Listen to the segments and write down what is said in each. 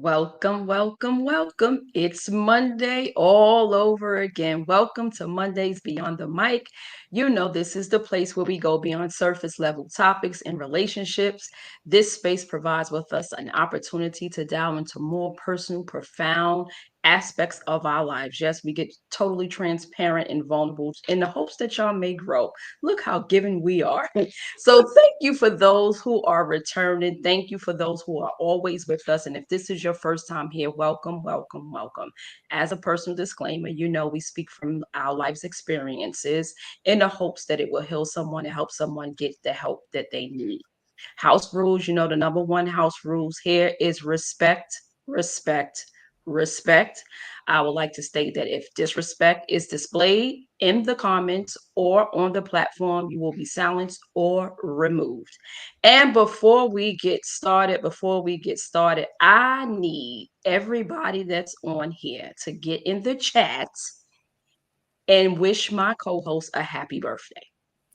Welcome, welcome, welcome. It's Monday all over again. Welcome to Mondays Beyond the Mic. You know, this is the place where we go beyond surface level topics and relationships. This space provides with us an opportunity to delve into more personal, profound aspects of our lives. Yes, we get totally transparent and vulnerable in the hopes that y'all may grow. Look how giving we are. So thank you for those who are returning. Thank you for those who are always with us. And if this is your first time here, welcome, welcome, welcome. As a personal disclaimer, you know we speak from our life's experiences in the hopes that it will heal someone and help someone get the help that they need. House rules, you know, the number one house rules here is respect, respect, respect. I would like to state that if disrespect is displayed in the comments or on the platform, you will be silenced or removed. And before we get started, I need everybody that's on here to get in the chat and wish my co-host a happy birthday.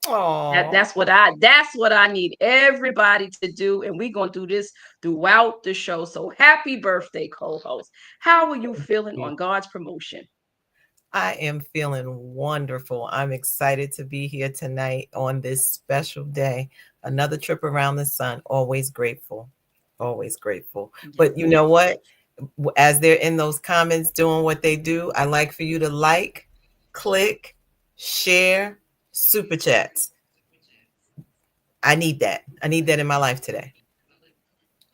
That, Oh, that's what I that's what I need everybody to do. And we're gonna do this throughout the show. So happy birthday, co-host. How are you thank feeling you. on God's promotion? I am feeling wonderful. I'm excited to be here tonight on this special day. Another trip around the sun. Always grateful. Always grateful. But you know what? As they're in those comments doing what they do, I like for you to like, click, share, super chats. I need that. I need that in my life today.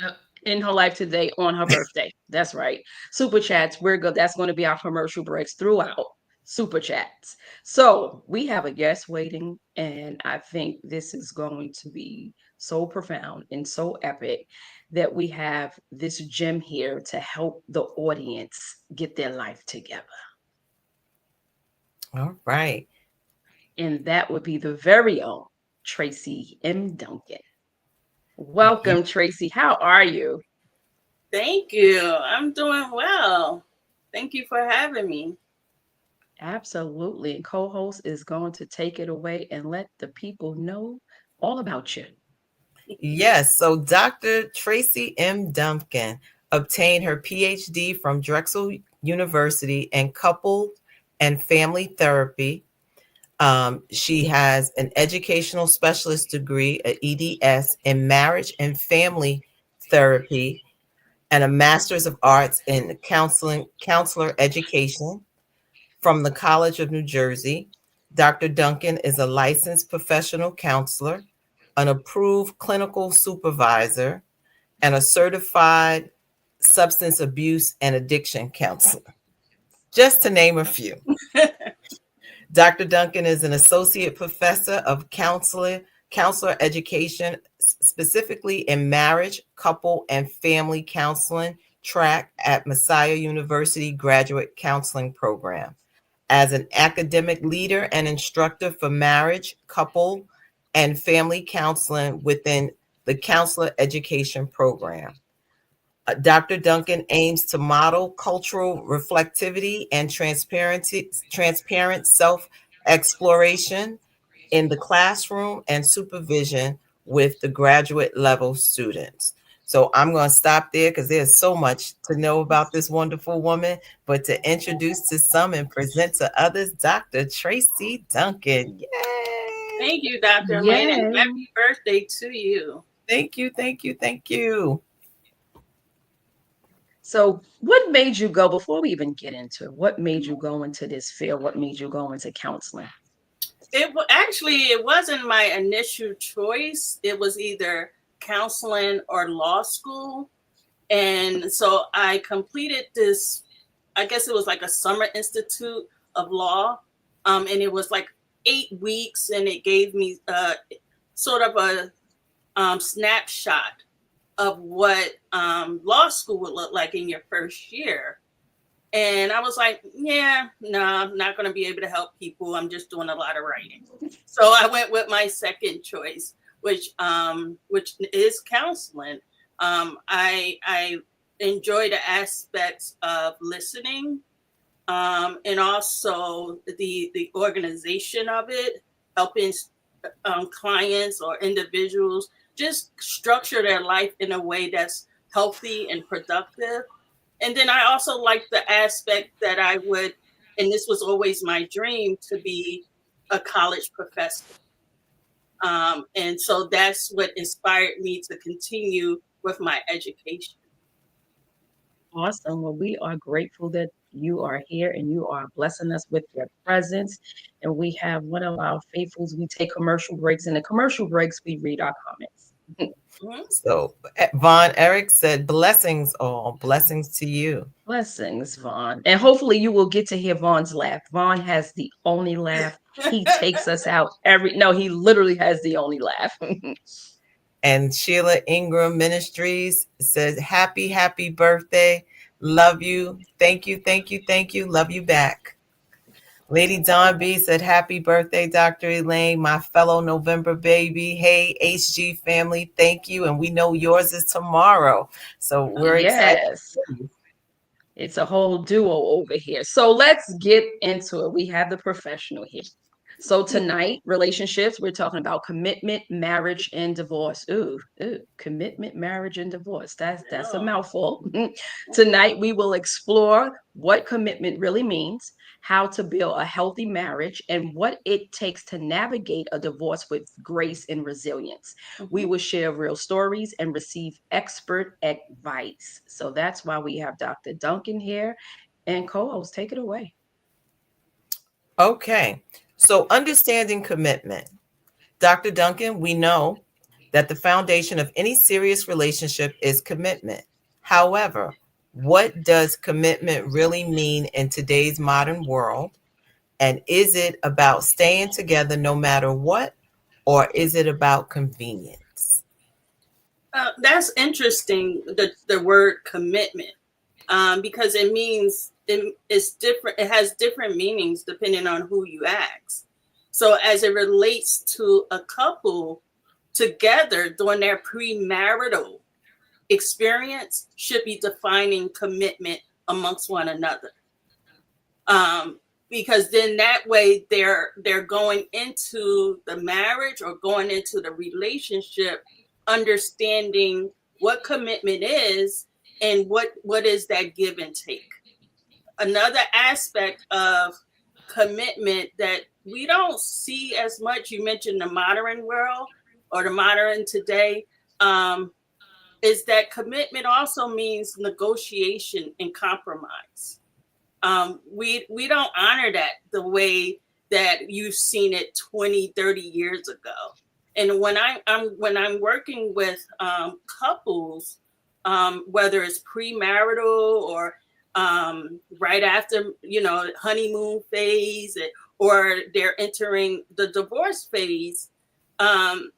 Uh, in her life today on her birthday. That's right. Super chats. We're good. That's going to be our commercial breaks throughout. Super chats. So we have a guest waiting, and I think this is going to be so profound and so epic that we have this gem here to help the audience get their life together. All right. And that would be the very own Tracy M. Duncan. Yeah. Welcome, Tracy. How are you? Thank you. I'm doing well. Thank you for having me. Absolutely. And co-host is going to take it away and let the people know all about you. Yes. So Dr. Tracy M. Dumpkin obtained her PhD from Drexel University in couple and family therapy. She has an educational specialist degree, a EDS, in marriage and family therapy, and a master's of arts in counselor education from the College of New Jersey. Dr. Duncan is a licensed professional counselor, an approved clinical supervisor, and a certified substance abuse and addiction counselor, just to name a few. Dr. Duncan is an associate professor of counselor education, specifically in marriage, couple, and family counseling track at Messiah University Graduate Counseling Program. As an academic leader and instructor for marriage, couple, and family counseling within the Counselor Education Program. Dr. Duncan aims to model cultural reflectivity and transparent self exploration in the classroom and supervision with the graduate level students. So I'm going to stop there because there's so much to know about this wonderful woman. But to introduce to some and present to others, Dr. Tracy Duncan. Yay! Thank you, Dr. Elaine, and Yay. happy birthday to you. Thank you, thank you, thank you. So, what made you go, before we even get into it, what made you go into this field? What made you go into counseling? Actually, it wasn't my initial choice. It was either counseling or law school. And so I completed this, I guess it was like a summer institute of law. And it was like 8 weeks, and it gave me sort of a snapshot of what law school would look like in your first year. And I was like, yeah, no, I'm not going to be able to help people. I'm just doing a lot of writing. So I went with my second choice, which is counseling. I enjoy the aspects of listening, and also the organization of it, helping clients or individuals just structure their life in a way that's healthy and productive. And then I also like the aspect that I would, and this was always my dream, to be a college professor. And so that's what inspired me to continue with my education. Awesome. Well, we are grateful that you are here and you are blessing us with your presence. And we have one of our faithfuls. We take commercial breaks. In the commercial breaks, we read our comments. Mhm. So Von Eric said, blessings all, blessings to you. Blessings, Vaughn. And hopefully you will get to hear Vaughn's laugh. Vaughn has the only laugh. He takes us out he literally has the only laugh. And Sheila Ingram Ministries says, happy birthday. Love you. Thank you, thank you, thank you. Love you back. Lady Dawn B said, happy birthday, Dr. Elaine, my fellow November baby. Hey, HG family, thank you. And we know yours is tomorrow. So we're excited. Yes. It's a whole duo over here. So let's get into it. We have the professional here. So tonight, relationships, we're talking about commitment, marriage, and divorce. Ooh, commitment, marriage, and divorce. That's a Oh. mouthful. Tonight, we will explore what commitment really means, how to build a healthy marriage, and what it takes to navigate a divorce with grace and resilience. We Mhm. will share real stories and receive expert advice. So that's why we have Dr. Duncan here and co-host. Take it away. Okay. So understanding commitment. Dr. Duncan, we know that the foundation of any serious relationship is commitment. However, what does commitment really mean in today's modern world? And is it about staying together no matter what, or is it about convenience? That's interesting. The word commitment, because it means it's different. It has different meanings depending on who you ask. So as it relates to a couple together during their premarital experience, should be defining commitment amongst one another. Um, because then that way they're going into the marriage or going into the relationship understanding what commitment is and what is that give and take. Another aspect of commitment that we don't see as much, you mentioned the modern world or the modern today, is that commitment also means negotiation and compromise. We don't honor that the way that you've seen it 20, 30 years ago. And when I'm working with couples, whether it's premarital or right after honeymoon phase, or they're entering the divorce phase, um,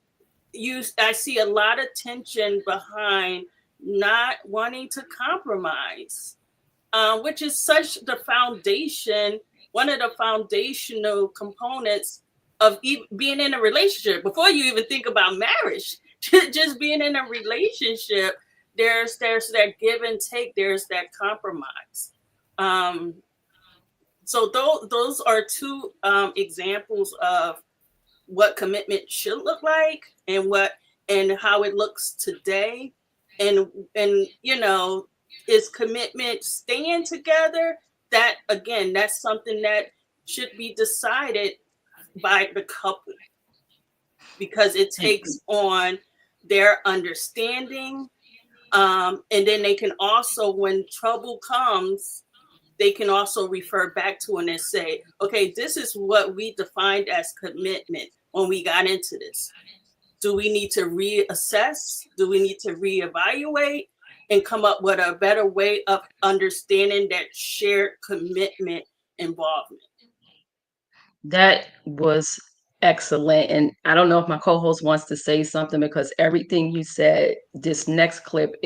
I see a lot of tension behind not wanting to compromise, which is such the foundation, one of the foundational components of being in a relationship. Before you even think about marriage, just being in a relationship, there's that give and take, there's that compromise. Um, so those are two examples of what commitment should look like and how it looks today, and is commitment staying together? That again, that's something that should be decided by the couple, because it takes on their understanding, and then they can also, when trouble comes, they can also refer back to it and say, okay, this is what we defined as commitment when we got into this. Do we need to reassess? Do we need to reevaluate and come up with a better way of understanding that shared commitment involvement? That was excellent. And I don't know if my co-host wants to say something because everything you said, this next clip,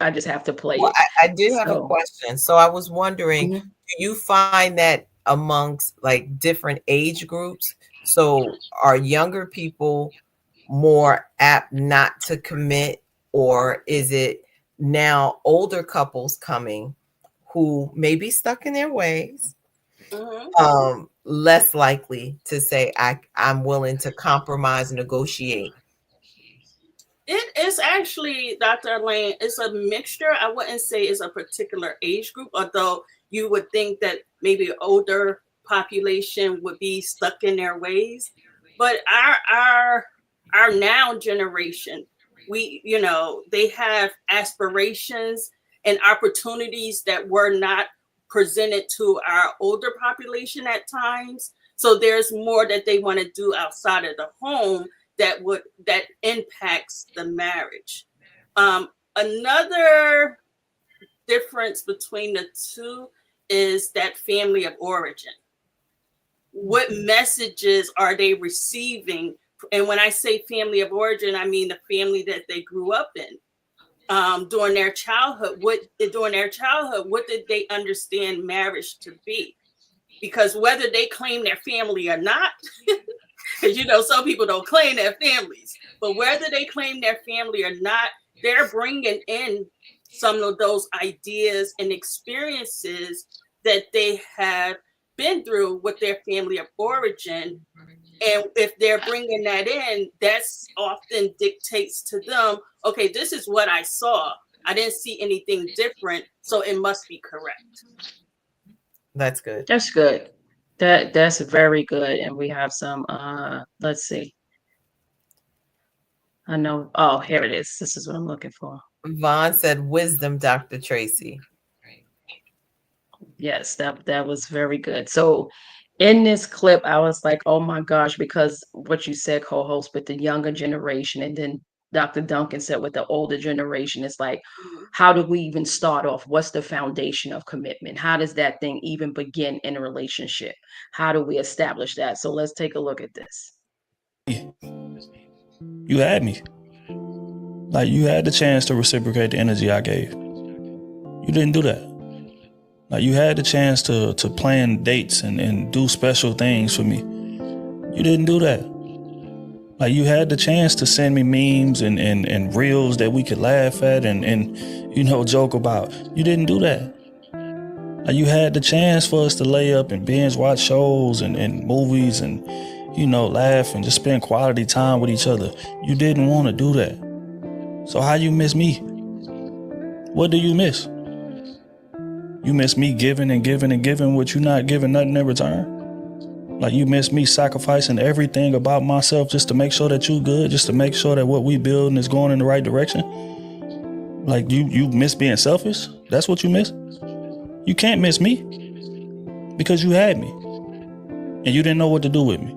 I just have to play Well, it. I did have a So, question. So I was wondering, mhm. do you find that amongst like different age groups? So are younger people more apt not to commit, or is it now older couples coming who may be stuck in their ways, Mm-hmm. less likely to say I'm willing to compromise and negotiate? It is actually, Dr. Elaine, it's a mixture. I wouldn't say it's a particular age group, although you would think that maybe older population would be stuck in their ways. But our now generation, they have aspirations and opportunities that were not presented to our older population at times. So there's more that they want to do outside of the home that impacts the marriage. Another difference between the two is that family of origin. What messages are they receiving? And when I say family of origin, I mean the family that they grew up in. During their childhood, what did they understand marriage to be? Because whether they claim their family or not, because some people don't claim their families, but whether they claim their family or not, they're bringing in some of those ideas and experiences that they have been through with their family of origin. And if they're bringing that in, that's often dictates to them, okay, this is what I saw. I didn't see anything different, so it must be correct. That's good. That's good. That's very good. And we have some let's see. I know. Oh, here it is. This is what I'm looking for. Vaughn said wisdom, Dr. Tracy. Yes, that was very good. So in this clip, I was like, oh my gosh, because what you said, co-host, with the younger generation, and then Dr. Duncan said with the older generation, it's like, how do we even start off? What's the foundation of commitment? How does that thing even begin in a relationship? How do we establish that? So let's take a look at this. You had me. Like, you had the chance to reciprocate the energy I gave. You didn't do that. Like, you had the chance to plan dates and do special things for me. You didn't do that. Like, you had the chance to send me memes and reels that we could laugh at and joke about. You didn't do that. Like, you had the chance for us to lay up and binge watch shows and movies and, laugh and just spend quality time with each other. You didn't want to do that. So how you miss me? What do you miss? You miss me giving and giving and giving what you not giving nothing in return? Like, you miss me sacrificing everything about myself just to make sure that you good, just to make sure that what we building is going in the right direction? Like, you miss being selfish? That's what you miss? You can't miss me because you had me and you didn't know what to do with me.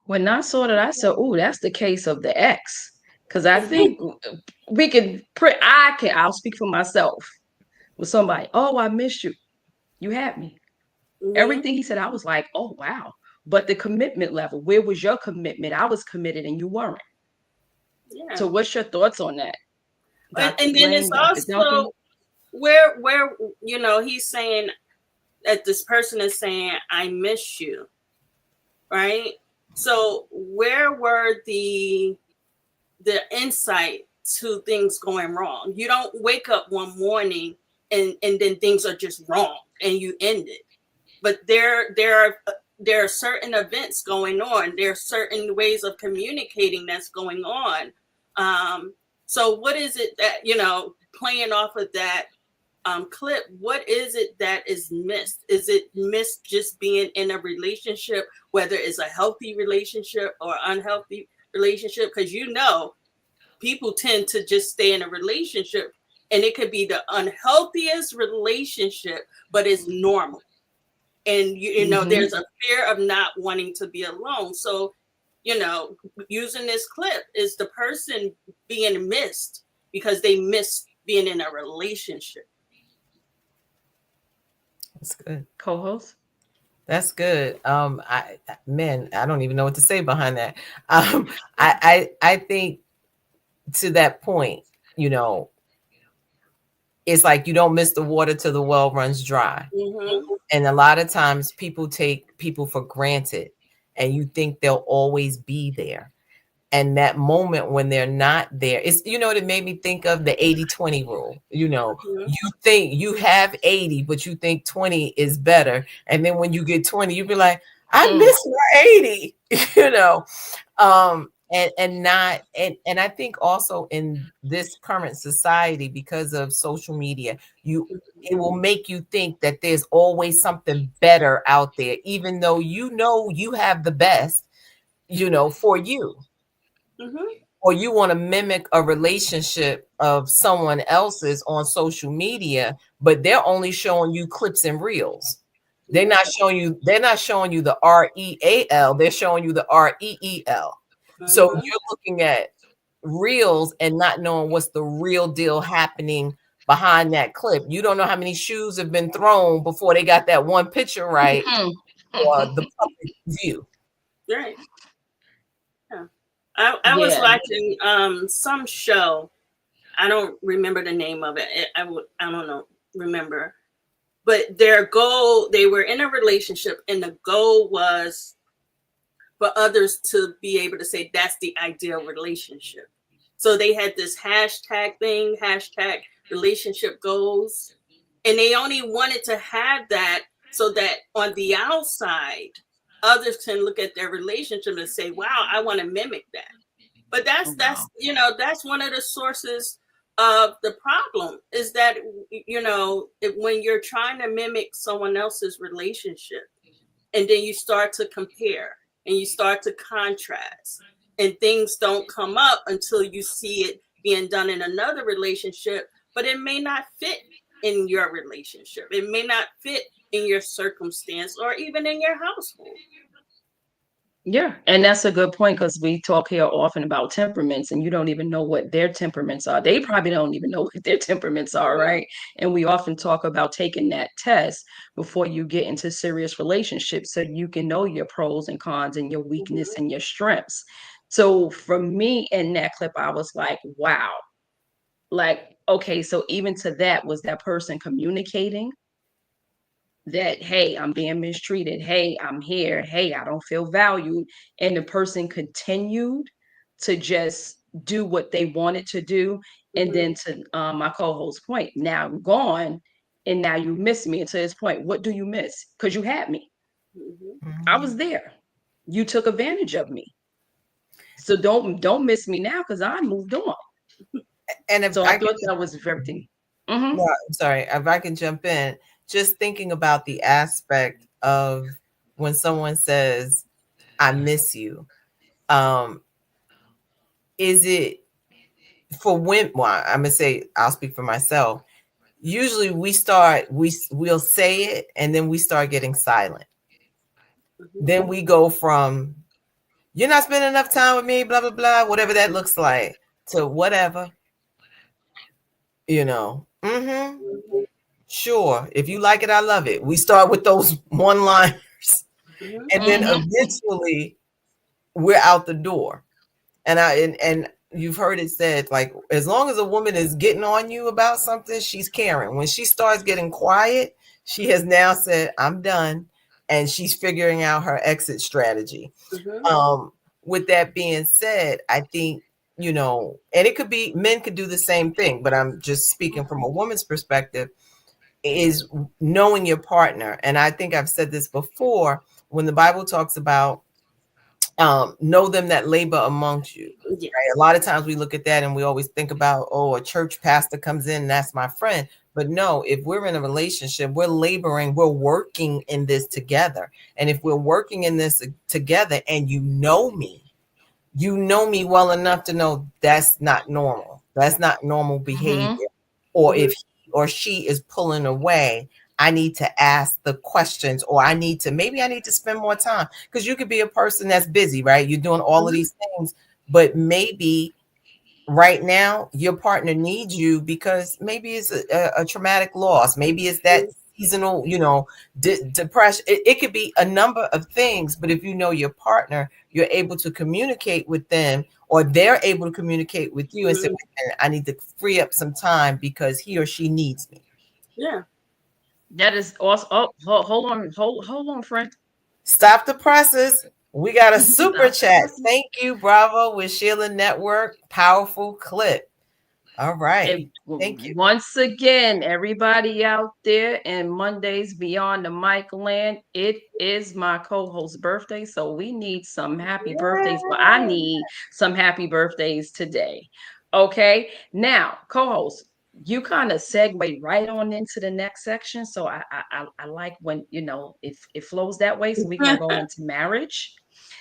When I saw that, I said, "Oh, that's the case of the ex." Because I think we can. I'll speak for myself. With somebody, oh, I missed you. You had me. Everything he said, I was like, oh wow. But the commitment level, where was your commitment? I was committed and you weren't. Yeah. So what's your thoughts on that? And then it's also where he's saying that this person is saying, I miss you, right? So where were the insight to things going wrong? You don't wake up one morning and then things are just wrong and you end it. But there are certain events going on. There are certain ways of communicating that's going on. So what is it that, playing off of that clip, what is it that is missed? Is it missed just being in a relationship, whether it's a healthy relationship or unhealthy relationship? Because people tend to just stay in a relationship and it could be the unhealthiest relationship, but it's normal. And, there's a fear of not wanting to be alone. So, using this clip is the person being missed because they miss being in a relationship. That's good. Co-host? That's good. I don't even know what to say behind that. I think to that point, it's like you don't miss the water till the well runs dry. And a lot of times people take people for granted and you think they'll always be there. And that moment when they're not there, it's, it made me think of the 80-20 rule. You think you have 80, but you think 20 is better. And then when you get 20, you be like, I miss my 80, And I think also in this current society, because of social media, it will make you think that there's always something better out there, even though you have the best, for you. Mm-hmm. Or you want to mimic a relationship of someone else's on social media, but they're only showing you clips and reels. They're not showing you the REAL, they're showing you the REEL. So Mm-hmm. you're looking at reels and not knowing what's the real deal happening behind that clip. You don't know how many shoes have been thrown before they got that one picture right, or the public view. Right. Yeah. I was Yeah. watching some show. I don't remember the name of it. I don't know remember. But their goal, they were in a relationship, and the goal was for others to be able to say that's the ideal relationship. So they had this hashtag thing, hashtag relationship goals, and they only wanted to have that so that on the outside, others can look at their relationship and say, "Wow, I want to mimic that." But Oh, that's wow. that's one of the sources of the problem is that when you're trying to mimic someone else's relationship, and then you start to compare and you start to contrast, and things don't come up until you see it being done in another relationship, but it may not fit in your relationship, it may not fit in your circumstance or even in your household. Yeah, and that's a good point because we talk here often about temperaments, and you don't even know what their temperaments are. They probably don't even know what their temperaments are, Yeah. right? And we often talk about taking that test before you get into serious relationships so you can know your pros and cons and your weakness Mm-hmm. and your strengths. So for me in that clip, I was like, wow. Like, okay, so even to that, was that person communicating that, hey, I'm being mistreated, hey, I'm here, hey, I don't feel valued, and the person continued to just do what they wanted to do, and Mm-hmm. then to my co-host's point, now I'm gone, and now you miss me. And to his point, what do you miss? Because you had me, Mm-hmm. I was there, you took advantage of me, so don't miss me now because I moved on. And if So I I could thought that was very. Mm-hmm. No, I'm sorry, if I can jump in, just thinking about the aspect of when someone says, I miss you. Um, is it for women? Well, I'm gonna say I'll speak for myself. Usually we'll say it and then we start getting silent. Mm-hmm. Then we go from you're not spending enough time with me, blah blah blah, whatever that looks like, to whatever, Mm-hmm. Sure. If you like it, I love it. We start with those one liners. Mm-hmm. And then Mm-hmm. eventually we're out the door. And you've heard it said, like, as long as a woman is getting on you about something, she's caring. When she starts getting quiet, she has now said, I'm done, and she's figuring out her exit strategy. Mm-hmm. um with that being said, I think, and it could be men could do the same thing, but I'm just speaking from a woman's perspective, is knowing your partner. And I think I've said this before, when the Bible talks about know them that labor amongst you. Yeah. Right? A lot of times we look at that and we always think about, oh, a church pastor comes in and that's my friend. But no, if we're in a relationship, we're laboring, we're working in this together. And if we're working in this together and you know me well enough to know that's not normal. That's not normal Mm-hmm. behavior. Or Mm-hmm. if he or she is pulling away, I need to ask the questions, or maybe I need to spend more time, because you could be a person that's busy, right? You're doing all of Mm-hmm. these things, but maybe right now your partner needs you because maybe it's a traumatic loss, maybe it's that seasonal, depression. It could be a number of things, but if you know your partner, you're able to communicate with them, or they're able to communicate with you and say, Mm-hmm. "Wait a minute, I need to free up some time because he or she needs me." Yeah. That is also. Oh, hold on, friend. Stop the presses. We got a super Stop the chat. presses. Thank you, Bravo with Sheila Network. Powerful clip. All right. And Thank you. once again, everybody out there in Mondays Beyond the Mic land, it is my co-host's birthday. So we need some happy birthdays. Well, I need some happy birthdays today. Okay. Now, co-host, you kind of segue right on into the next section. So I like when, it flows that way. So we're going to go into marriage.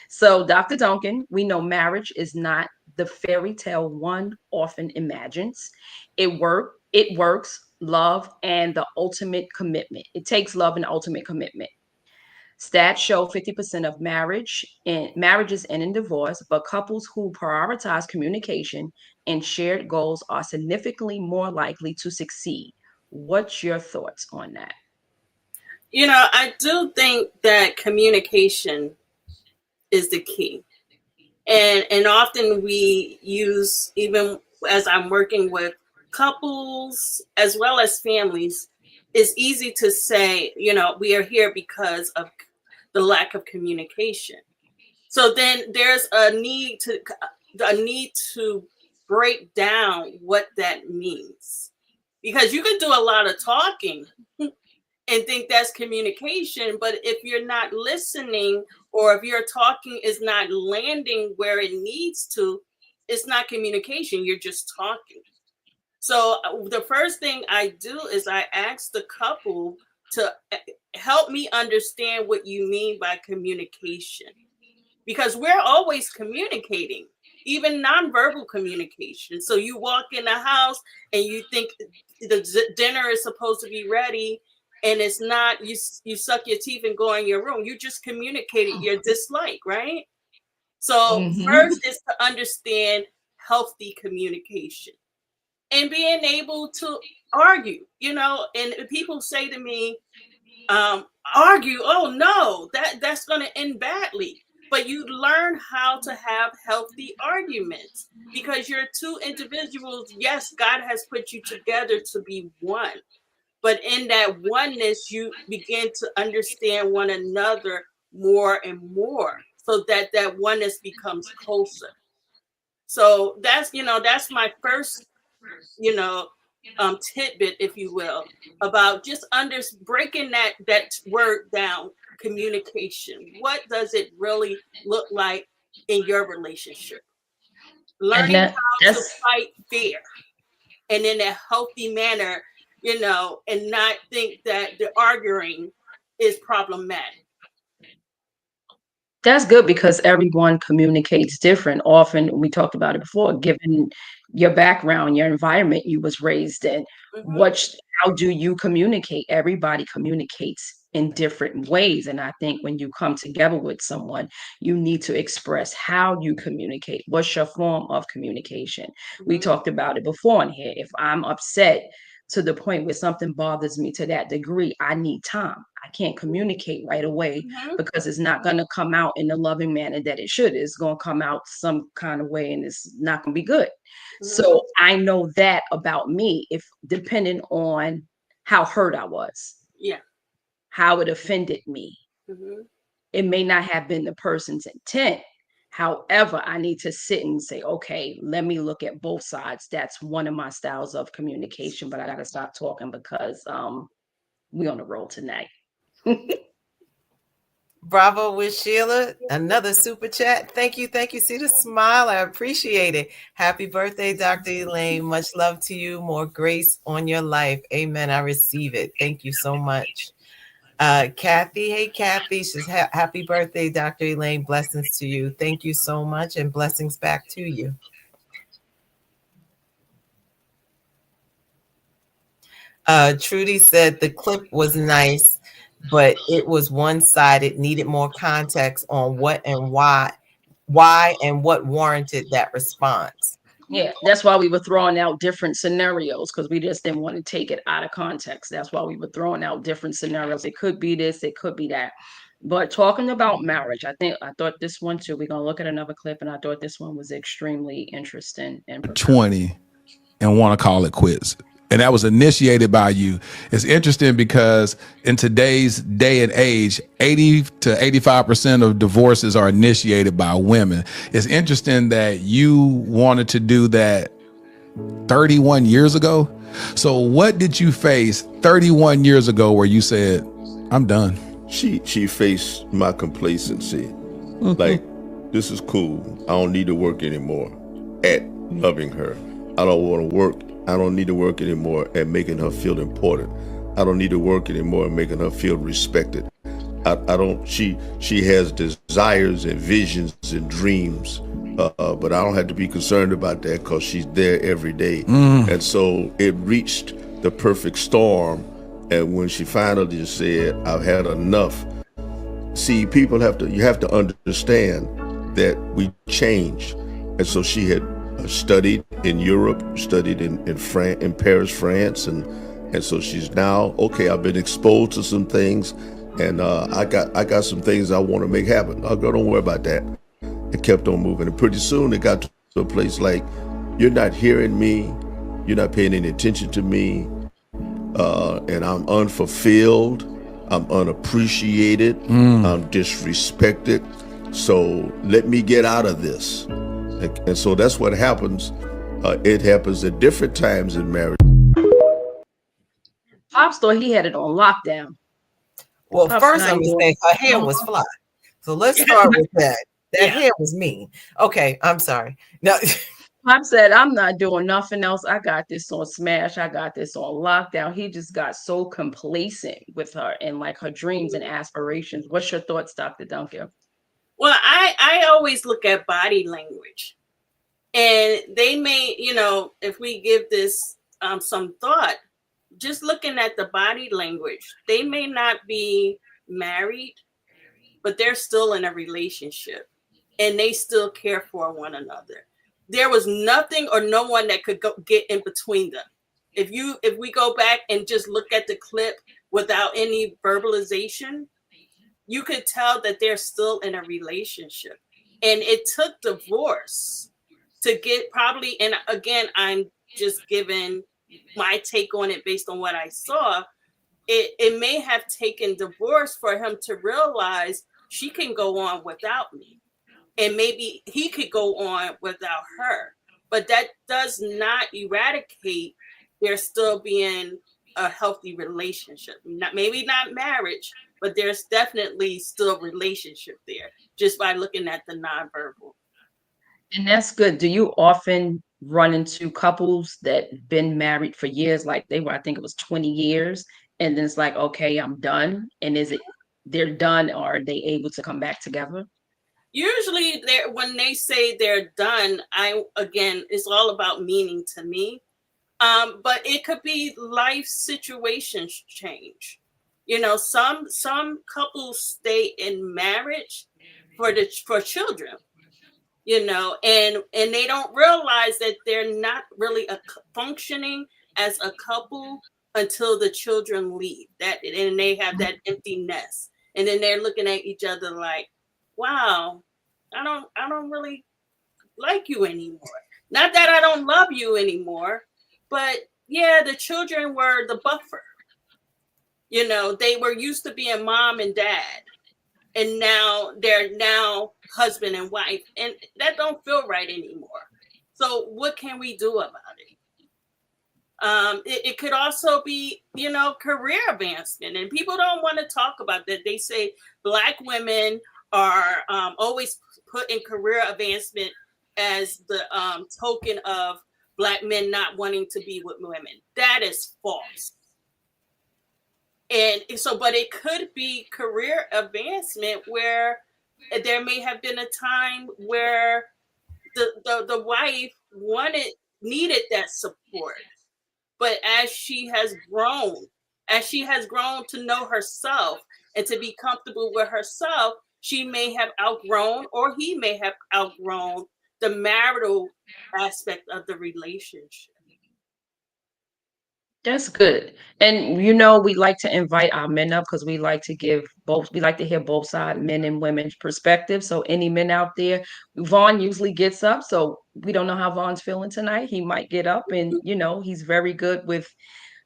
So, Dr. Duncan, we know marriage is not the fairy tale one often imagines. It works, love, and the ultimate commitment. It takes love and ultimate commitment. Stats show 50% of marriages end in divorce, but couples who prioritize communication and shared goals are significantly more likely to succeed. What's your thoughts on that? I do think that communication is the key. And often we use, even as I'm working with couples as well as families, it's easy to say, we are here because of the lack of communication. So then there's a need to break down what that means, because you can do a lot of talking and think that's communication, but if you're not listening, or if your talking is not landing where it needs to, it's not communication, you're just talking. So the first thing I do is I ask the couple to help me understand what you mean by communication, because we're always communicating, even nonverbal communication. So you walk in the house and you think the dinner is supposed to be ready, and it's not. You suck your teeth and go in your room. You just communicated your dislike, right? So first is to understand healthy communication and being able to argue, and people say to me, argue, oh no, that's going to end badly. But you learn how to have healthy arguments, because you're two individuals. Yes, God has put you together to be one. But in that oneness, you begin to understand one another more and more, so that oneness becomes closer. So that's my first, tidbit, if you will, about just breaking that word down. Communication. What does it really look like in your relationship? Learning how to fight fair and in a healthy manner, and not think that the arguing is problematic. That's good, because everyone communicates different. Often, we talked about it before, given your background, your environment you was raised in, how do you communicate? Everybody communicates in different ways. And I think when you come together with someone, you need to express how you communicate. What's your form of communication? We talked about it before in here. If I'm upset to the point where something bothers me to that degree, I need time. I can't communicate right away, because it's not going to come out in the loving manner that it should. It's going to come out some kind of way, and it's not going to be good. So I know that about me, if depending on how hurt I was, how it offended me. It may not have been the person's intent. However, I need to sit and say, okay, let me look at both sides. That's one of my styles of communication, but I got to stop talking, because we on the roll tonight. Bravo with Sheila. Another super chat. Thank you. Thank you. See the smile. I appreciate it. Happy birthday, Dr. Elaine. Much love to you. More grace on your life. Amen. I receive it. Thank you so much. Kathy. Hey, Kathy. She's happy birthday, Dr. Elaine. Blessings to you. Thank you so much, and blessings back to you. Trudy said the clip was nice, but it was one-sided, needed more context on what and why and what warranted that response. Yeah, that's why we were throwing out different scenarios, because we just didn't want to take it out of context. That's why we were throwing out different scenarios. It could be this, it could be that. But talking about marriage, I thought this one too. We're gonna look at another clip, and I thought this one was extremely interesting and 20 and want to call it quits. And that was initiated by you. It's interesting because in today's day and age, 80 to 85% of divorces are initiated by women. It's interesting that you wanted to do that 31 years ago. So what did you face 31 years ago where you said, I'm done? She faced my complacency. Like, this is cool. I don't need to work anymore at loving her. I don't want to work. I don't need to work anymore at making her feel important. I don't need to work anymore at making her feel respected. I don't. She has desires and visions and dreams, but I don't have to be concerned about that because she's there every day. And so it reached the perfect storm. And when she finally just said, "I've had enough," see, you have to understand that we change. And so she had studied in Europe, studied in France, in Paris, France, and so she's now okay. I've been exposed to some things. And I got some things I want to make happen. Oh, girl, don't worry about that. It kept on moving. And pretty soon it got to a place like, you're not hearing me. You're not paying any attention to me. And I'm unfulfilled. I'm unappreciated. I'm disrespected. So let me get out of this. And so that's what happens. It happens at different times in marriage. Pops thought he had it on lockdown. Well, Pops first not I'm gonna doing- say her hair was fly. So let's start with that. That hair was mean. Okay, I'm sorry. No, Pop said, I'm not doing nothing else. I got this on Smash. I got this on lockdown. He just got so complacent with her and like her dreams and aspirations. What's your thoughts, Dr. Duncan? Well, I always look at body language, and they may, if we give this some thought, just looking at the body language, they may not be married, but they're still in a relationship and they still care for one another. There was nothing or no one that could get in between them. If we go back and just look at the clip without any verbalization, you could tell that they're still in a relationship. And it took divorce to get probably, and again, I'm just giving my take on it based on what I saw. It may have taken divorce for him to realize she can go on without me. And maybe he could go on without her. But that does not eradicate there still being a healthy relationship. Maybe not marriage, but there's definitely still relationship there just by looking at the nonverbal. And that's good. Do you often run into couples that been married for years, like they were, I think it was 20 years, and then it's like, okay, I'm done. And is it they're done, or are they able to come back together? Usually when they say they're done, it's all about meaning to me. But it could be life situations change. Some couples stay in marriage for children, and they don't realize that they're not really functioning as a couple until the children leave. And they have that empty nest, and then they're looking at each other like, wow, I don't really like you anymore. Not that I don't love you anymore, but yeah, the children were the buffer. They were used to being mom and dad, and now they're husband and wife, and that don't feel right anymore. So what can we do about it? It could also be, career advancement, and people don't want to talk about that. They say Black women are always put in career advancement as the token of Black men not wanting to be with women. That is false. And so, but it could be career advancement where there may have been a time where the wife needed that support. But as she has grown to know herself and to be comfortable with herself, she may have outgrown, or he may have outgrown, the marital aspect of the relationship. That's good. And we like to invite our men up because we like to hear both sides, men and women's perspective. So any men out there, Vaughn usually gets up. So we don't know how Vaughn's feeling tonight. He might get up, and he's very good with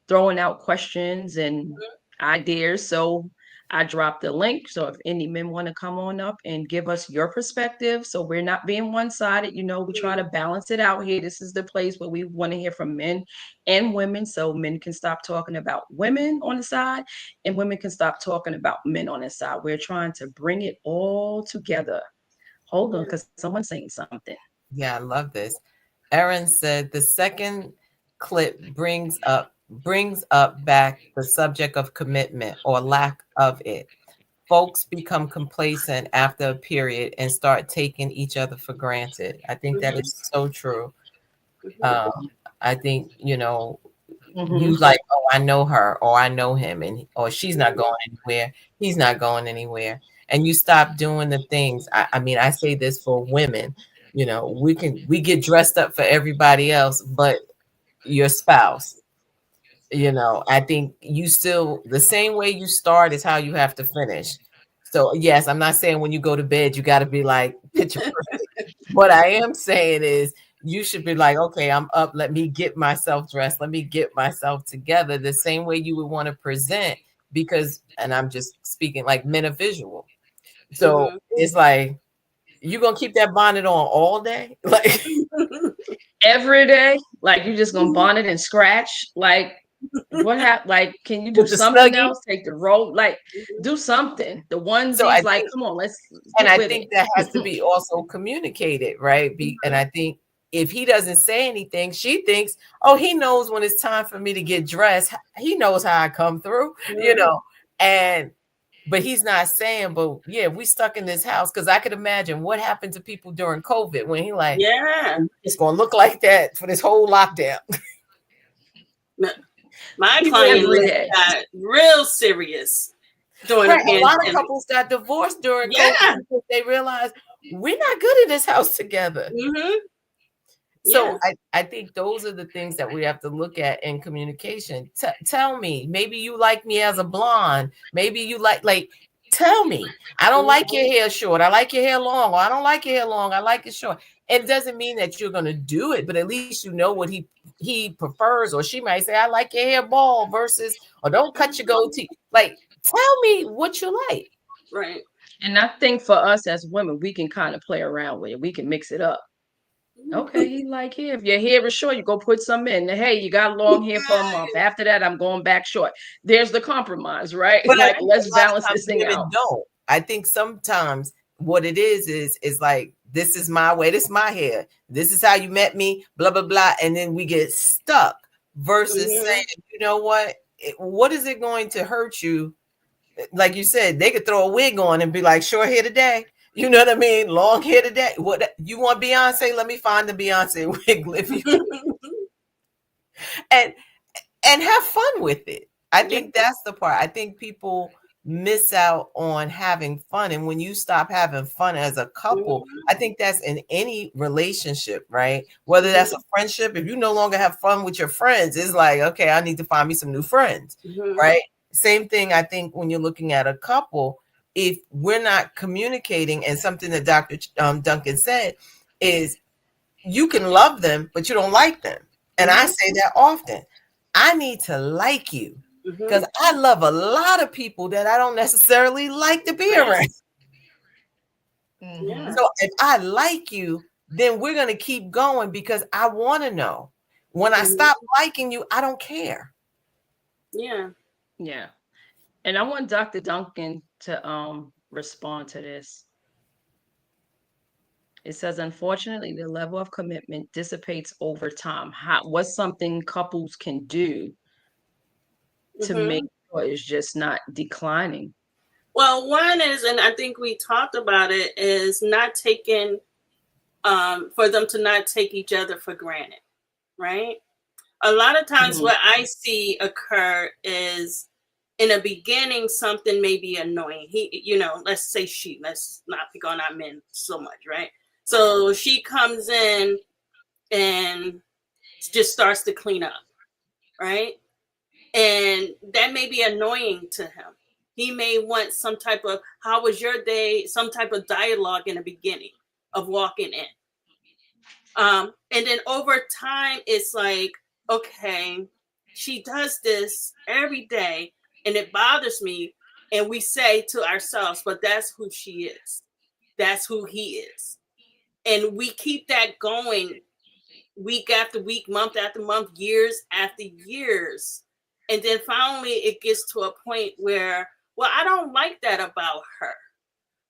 throwing out questions and ideas. So I dropped the link. So if any men want to come on up and give us your perspective, so we're not being one-sided, we try to balance it out here. This is the place where we want to hear from men and women, so men can stop talking about women on the side and women can stop talking about men on the side. We're trying to bring it all together. Hold on, because someone's saying something. Yeah, I love this. Erin said the second clip brings up back the subject of commitment or lack of it. Folks become complacent after a period and start taking each other for granted. I think that is so true. I think, you like, oh, I know her or I know him, and or she's not going anywhere. He's not going anywhere. And you stop doing the things. I mean, I say this for women, we get dressed up for everybody else, but your spouse, I think you still, the same way you start is how you have to finish. So yes, I'm not saying when you go to bed, you got to be like picture perfect. What I am saying is you should be like, okay, I'm up. Let me get myself dressed. Let me get myself together the same way you would want to present, because, and I'm just speaking like men are visual. So it's like, you going to keep that bonnet on all day? Like Every day? Like you just gonna bonnet and scratch? Like what happened? Like, can you do with the something snuggie. else? Take the rope, like do something. The So I onesies, like, think, come on, let's and get I with think it. that has to be also communicated, right? And I think if he doesn't say anything, she thinks, oh, he knows when it's time for me to get dressed. He knows how I come through, and but he's not saying, but yeah, we stuck in this house, because I could imagine what happened to people during COVID when he like, it's gonna look like that for this whole lockdown. My People client Every list day. got real serious during the Right. A lot of pandemic. couples got divorced during Yeah. COVID because they realized we're not good in this house together. So I think those are the things that we have to look at in communication. Tell me, maybe you like me as a blonde. Maybe you like, tell me, I don't like your hair short. I like your hair long. Or I don't like your hair long. I like it short. It doesn't mean that you're going to do it, but at least you know what he prefers. Or she might say, I like your hair bald versus, or don't cut your goatee. Like, tell me what you like. Right. And I think for us as women, we can kind of play around with it. We can mix it up. Okay, he like hair. If your hair is short, you go put some in. Hey, you got long hair for a month. After that, I'm going back short. There's the compromise, right? But I Like, think a let's lot of balance times this thing women out. don't. I think sometimes what it is like, this is my way, this is my hair, this is how you met me, blah blah blah, and then we get stuck versus saying, you know what is it going to hurt you? Like you said, they could throw a wig on and be like, short hair today. You know what I mean? Long hair today. What you want, Beyonce? Let me find the Beyonce wig, and have fun with it. I think that's the part. I think people miss out on having fun. And when you stop having fun as a couple, I think that's in any relationship, right? Whether that's a friendship, if you no longer have fun with your friends, it's like, okay, I need to find me some new friends, right? Same thing, I think, when you're looking at a couple, if we're not communicating, and something that Dr. Duncan said is, you can love them, but you don't like them. And I say that often. I need to like you, because I love a lot of people that I don't necessarily like to be around. So if I like you, then we're going to keep going, because I want to know. When I stop liking you, I don't care. Yeah. And I want Dr. Duncan to respond to this. It says, unfortunately, the level of commitment dissipates over time. What's something couples can do to make sure it's just not declining? Well, one is, and I think we talked about it, is not taking, for them to not take each other for granted, right? A lot of times what I see occur is, in the beginning, something may be annoying. Let's say let's not pick on our men so much, right? So she comes in and just starts to clean up, right? And that may be annoying to him. He may want some type of, how was your day? Some type of dialogue in the beginning of walking in. And then over time, it's like, okay, she does this every day and it bothers me. And we say to ourselves, but that's who she is. That's who he is. And we keep that going week after week, month after month, years after years. And then finally it gets to a point where, well, I don't like that about her.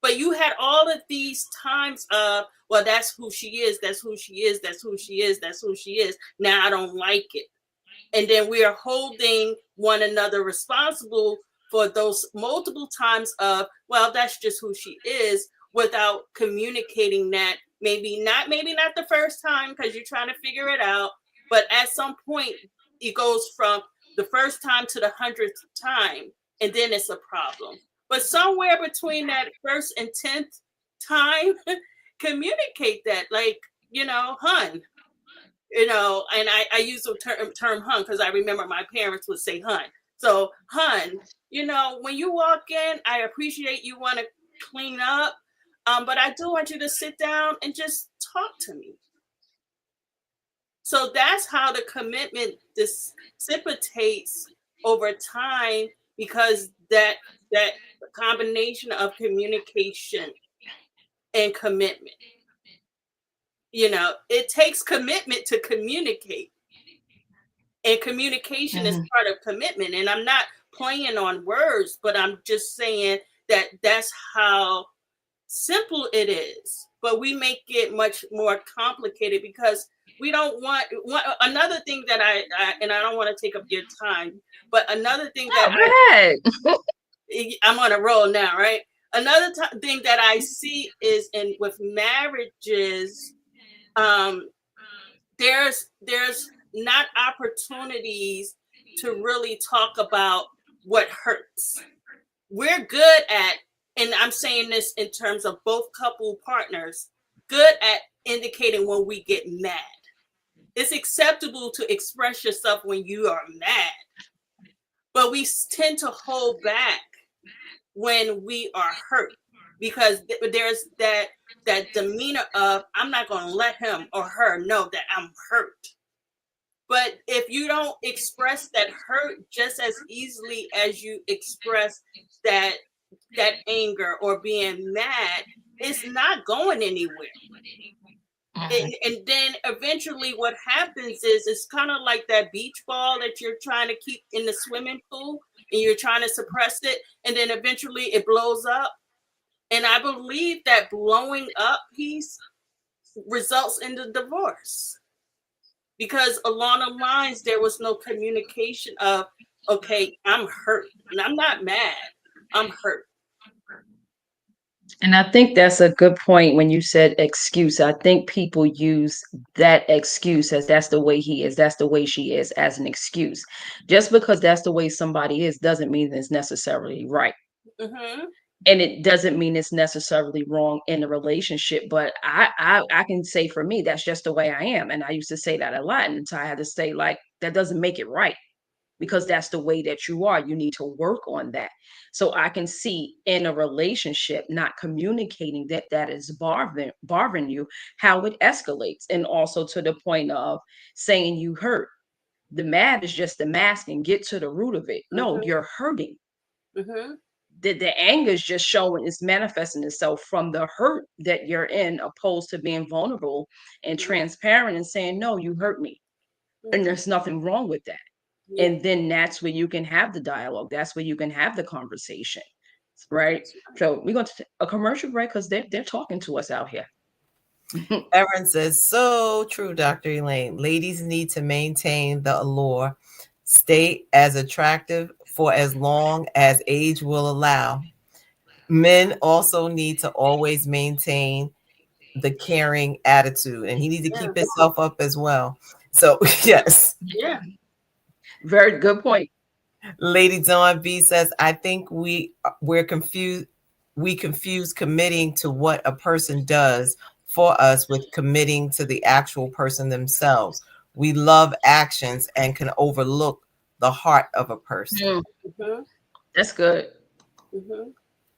But you had all of these times of, well, that's who she is, that's who she is, that's who she is, that's who she is. Now I don't like it. And then we are holding one another responsible for those multiple times of, well, that's just who she is, without communicating that maybe not the first time because you're trying to figure it out, but at some point it goes from the first time to the 100th time, and then it's a problem. But somewhere between that first and 10th time, communicate that, like, hun, and I use the term hun because I remember my parents would say hun. So, hun, when you walk in, I appreciate you want to clean up, but I do want you to sit down and just talk to me. So that's how the commitment dissipates over time, because that combination of communication and commitment. It takes commitment to communicate, and communication is part of commitment. And I'm not playing on words, but I'm just saying that that's how simple it is. But we make it much more complicated because we don't want another thing that I and I don't want to take up your time, but another thing that I'm on a roll now, right? Another thing that I see is with marriages, there's not opportunities to really talk about what hurts. We're good at, and I'm saying this in terms of both couple partners, good at indicating when we get mad. It's acceptable to express yourself when you are mad, but we tend to hold back when we are hurt, because there's that demeanor of, I'm not going to let him or her know that I'm hurt. But if you don't express that hurt just as easily as you express that anger or being mad, it's not going anywhere. And then eventually what happens is, it's kind of like that beach ball that you're trying to keep in the swimming pool and you're trying to suppress it, and then eventually it blows up. And I believe that blowing up piece results in the divorce, because along the lines there was no communication of, okay, I'm hurt and I'm not mad, I'm hurt. And I think that's a good point when you said excuse. I think people use that excuse as, that's the way he is, that's the way she is, as an excuse. Just because that's the way somebody is doesn't mean it's necessarily right. Mm-hmm. And it doesn't mean it's necessarily wrong in a relationship. But I can say for me, that's just the way I am. And I used to say that a lot. And so I had to say, like, that doesn't make it right, because that's the way that you are. You need to work on that. So I can see in a relationship not communicating that is bothering you, how it escalates. And also to the point of saying you hurt. The mad is just the mask, and get to the root of it. No, Mm-hmm. you're hurting. Mm-hmm. The anger is just showing, it's manifesting itself from the hurt that you're in, opposed to being vulnerable and transparent and saying, no, you hurt me. And there's nothing wrong with that. Yeah. And then that's where you can have the dialogue. That's where you can have the conversation. Right. So we're going to a commercial break, because they're talking to us out here. Erin says, so true, Dr. Elaine. Ladies need to maintain the allure, stay as attractive for as long as age will allow. Men also need to always maintain the caring attitude, and he needs to keep himself up as well. So, yes. Yeah. Very good point. Lady Dawn B says, I think we're confused. We confuse committing to what a person does for us with committing to the actual person themselves. We love actions and can overlook the heart of a person. Mm-hmm. That's good. Mm-hmm.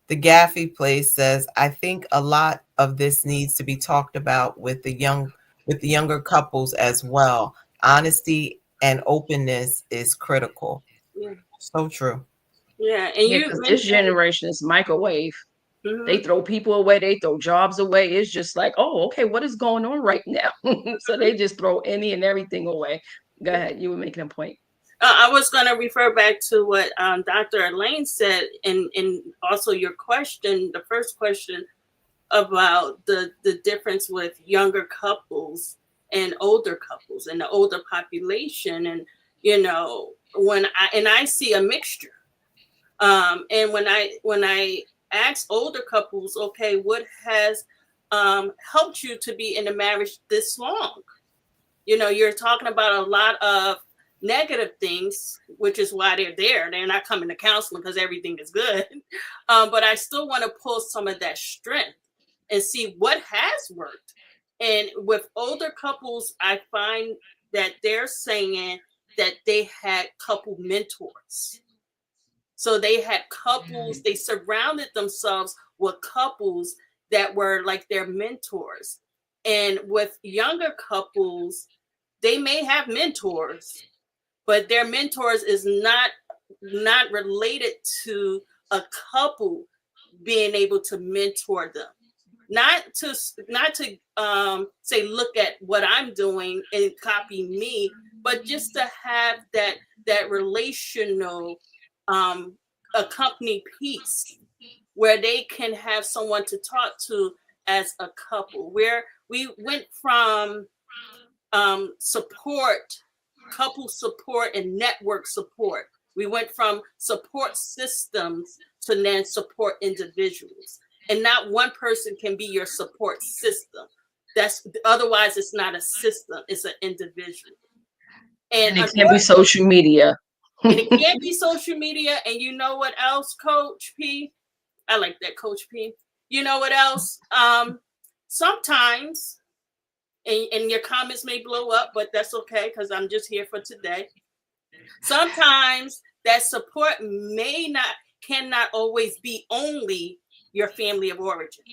The Gaffey Place says, I think a lot of this needs to be talked about with the younger couples as well. Honesty and openness is critical. Yeah. So true. Yeah, and Yeah, you because this mentioned. generation is microwave. They Mhm. throw people away, they throw jobs away. It's just like, oh, okay, what is going on right now? So they just throw any and everything away. Go ahead, you were making a point. I was going to refer back to what Dr.ELAINE said, and also your question, the first question about the difference with younger couples and older couples and the older population, and I see a mixture, and when I ask older couples, okay, what has helped you to be in a marriage this long? You're talking about a lot of negative things, which is why they're there. They're not coming to counseling because everything is good. But I still want to pull some of that strength and see what has worked. And with older couples, I find that they're saying that they had couple mentors. So they had couples, they surrounded themselves with couples that were like their mentors. And with younger couples, they may have mentors, but their mentors is not related to a couple being able to mentor them. Not to say look at what I'm doing and copy me, but just to have that relational accompany piece where they can have someone to talk to as a couple, where we went from support, couple support, and network support. We went from support systems to then support individuals. And not one person can be your support system. That's otherwise it's not a system, it's an individual. And And it can't be social media. and it can't be social media. And you know what else, Coach P? I like that, Coach P. You know what else? Sometimes, and your comments may blow up, but that's okay because I'm just here for today. Sometimes that support cannot always be only your family of origin.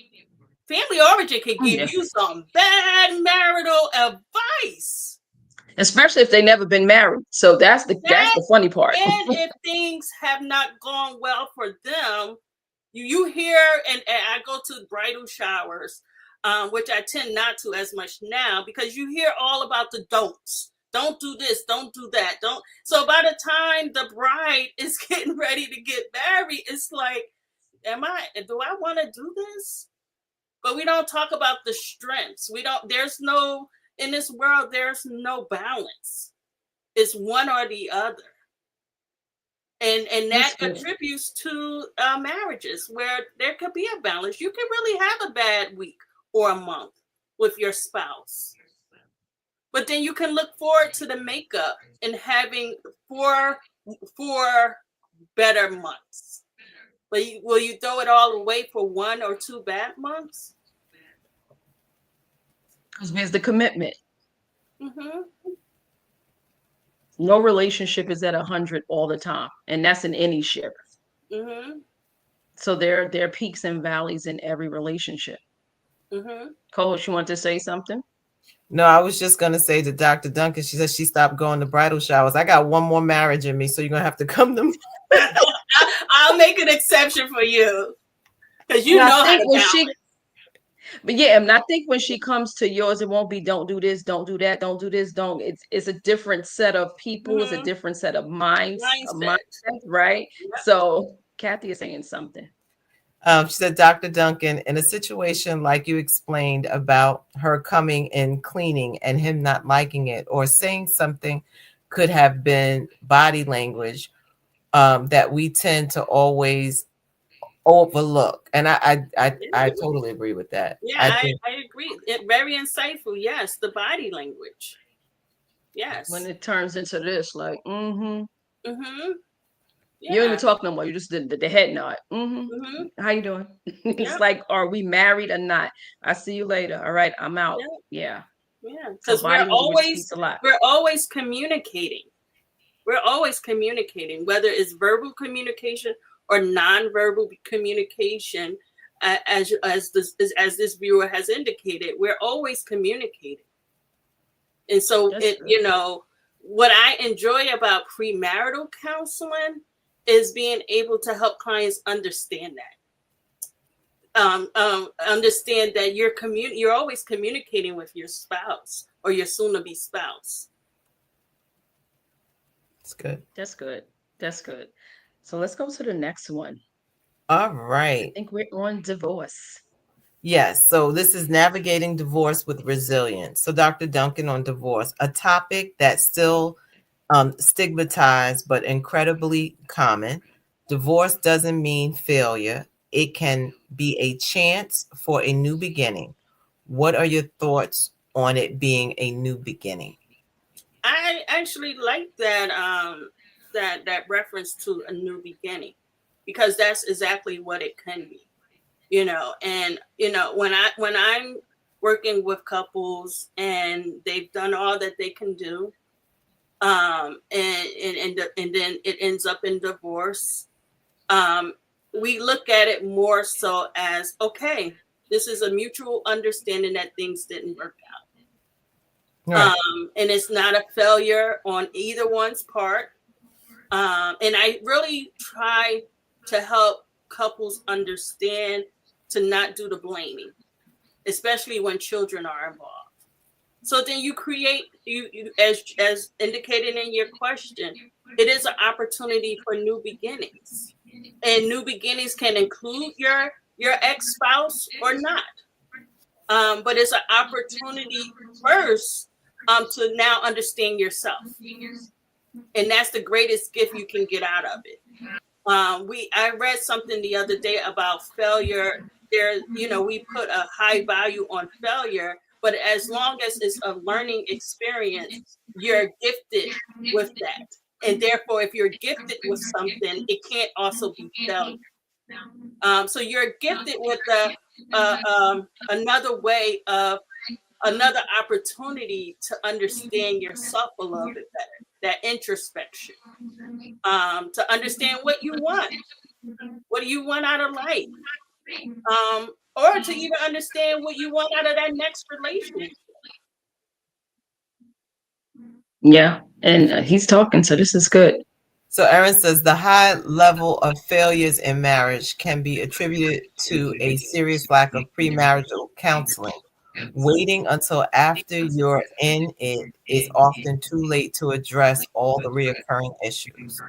Family of origin can give Yeah. you some bad marital advice. Especially if they never been married. So that's the funny part. And if things have not gone well for them, you hear, and I go to bridal showers, which I tend not to as much now, because you hear all about the don'ts. Don't do this, don't do that, don't. So by the time the bride is getting ready to get married, it's like, do I want to do this? But we don't talk about the strengths. In this world, there's no balance. It's one or the other. And that contributes to marriages where there could be a balance. You can really have a bad week or a month with your spouse, but then you can look forward to the makeup and having four better months. But will you throw it all away for 1 or 2 bad months? Because there's the commitment. Mm-hmm. No relationship is at 100 all the time, and that's in any ship. Mm-hmm. So there are peaks and valleys in every relationship. Mm-hmm. Coach, you want to say something? No, I was just going to say to Dr. Duncan, she said she stopped going to bridal showers. I got one more marriage in me, so you're going to have to come to me. I'll make an exception for you because you know how to balance. But yeah, and I think when she comes to yours, it won't be don't do this, don't do that, don't do this, don't. It's a different set of people, it's a different set of mindset, right? Yep. So Kathy is saying something. She said, Dr. Duncan, in a situation like you explained about her coming in cleaning and him not liking it or saying something could have been body language that we tend to always overlook. And I totally agree with that. Yeah, I agree. Very insightful. Yes, the body language. Yes. When it turns into this, like, Yeah. You don't even talk no more. You just did the head nod. How you doing? It's like, are we married or not? I see you later. All right, I'm out. Yeah. Yeah. Because we're always communicating. We're always communicating, whether it's verbal communication or nonverbal communication. As this viewer has indicated, we're always communicating. And so what I enjoy about premarital counseling is being able to help clients understand that. Understand that you're always communicating with your spouse or your soon-to-be spouse. That's good. That's good. That's good. So let's go to the next one. All I right. think we're on divorce. Yes. So this is navigating divorce with resilience. So Dr. Duncan on divorce, a topic that's still stigmatized but incredibly common. Divorce doesn't mean failure. It can be a chance for a new beginning. What are your thoughts on it being a new beginning? I actually like that that reference to a new beginning, because that's exactly what it can be. And when I'm working with couples and they've done all that they can do, and then it ends up in divorce, we look at it more so as, okay, this is a mutual understanding that things didn't work out. Right. And it's not a failure on either one's part. And I really try to help couples understand to not do the blaming, especially when children are involved. So then you create, you as indicated in your question, it is an opportunity for new beginnings. And new beginnings can include your ex-spouse or not. But it's an opportunity first to now understand yourself. And that's the greatest gift you can get out of it. I read something the other day about failure. We put a high value on failure, but as long as it's a learning experience, you're gifted with that. And therefore, if you're gifted with something, it can't also be failure. So you're gifted with another way of another opportunity to understand yourself a little bit better, that introspection, to understand what you want. What do you want out of life? Or to even understand what you want out of that next relationship. Yeah, and he's talking, so this is good. So Erin says the high level of failures in marriage can be attributed to a serious lack of premarital counseling. Waiting until after you're in it is often too late to address all the reoccurring issues.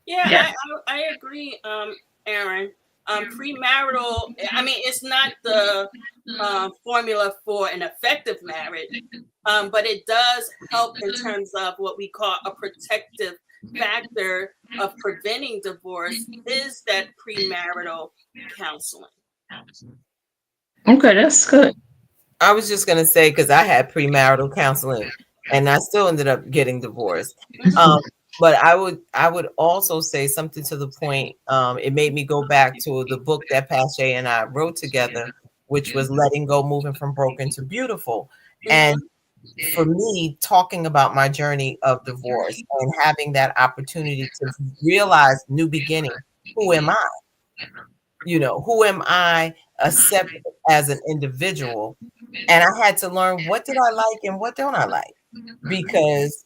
Yeah, I agree, Erin. Premarital, I mean, it's not the formula for an effective marriage, but it does help in terms of what we call a protective factor of preventing divorce, is that premarital counseling. Okay, that's good. I was just going to say, because I had premarital counseling and I still ended up getting divorced. But I would also say something to the point. It made me go back to the book that PACHE and I wrote together, which was Letting Go, Moving from Broken to Beautiful. And for me, talking about my journey of divorce and having that opportunity to realize new beginning, who am I? Who am I accepted as an individual? And I had to learn, what did I like and what don't I like? Because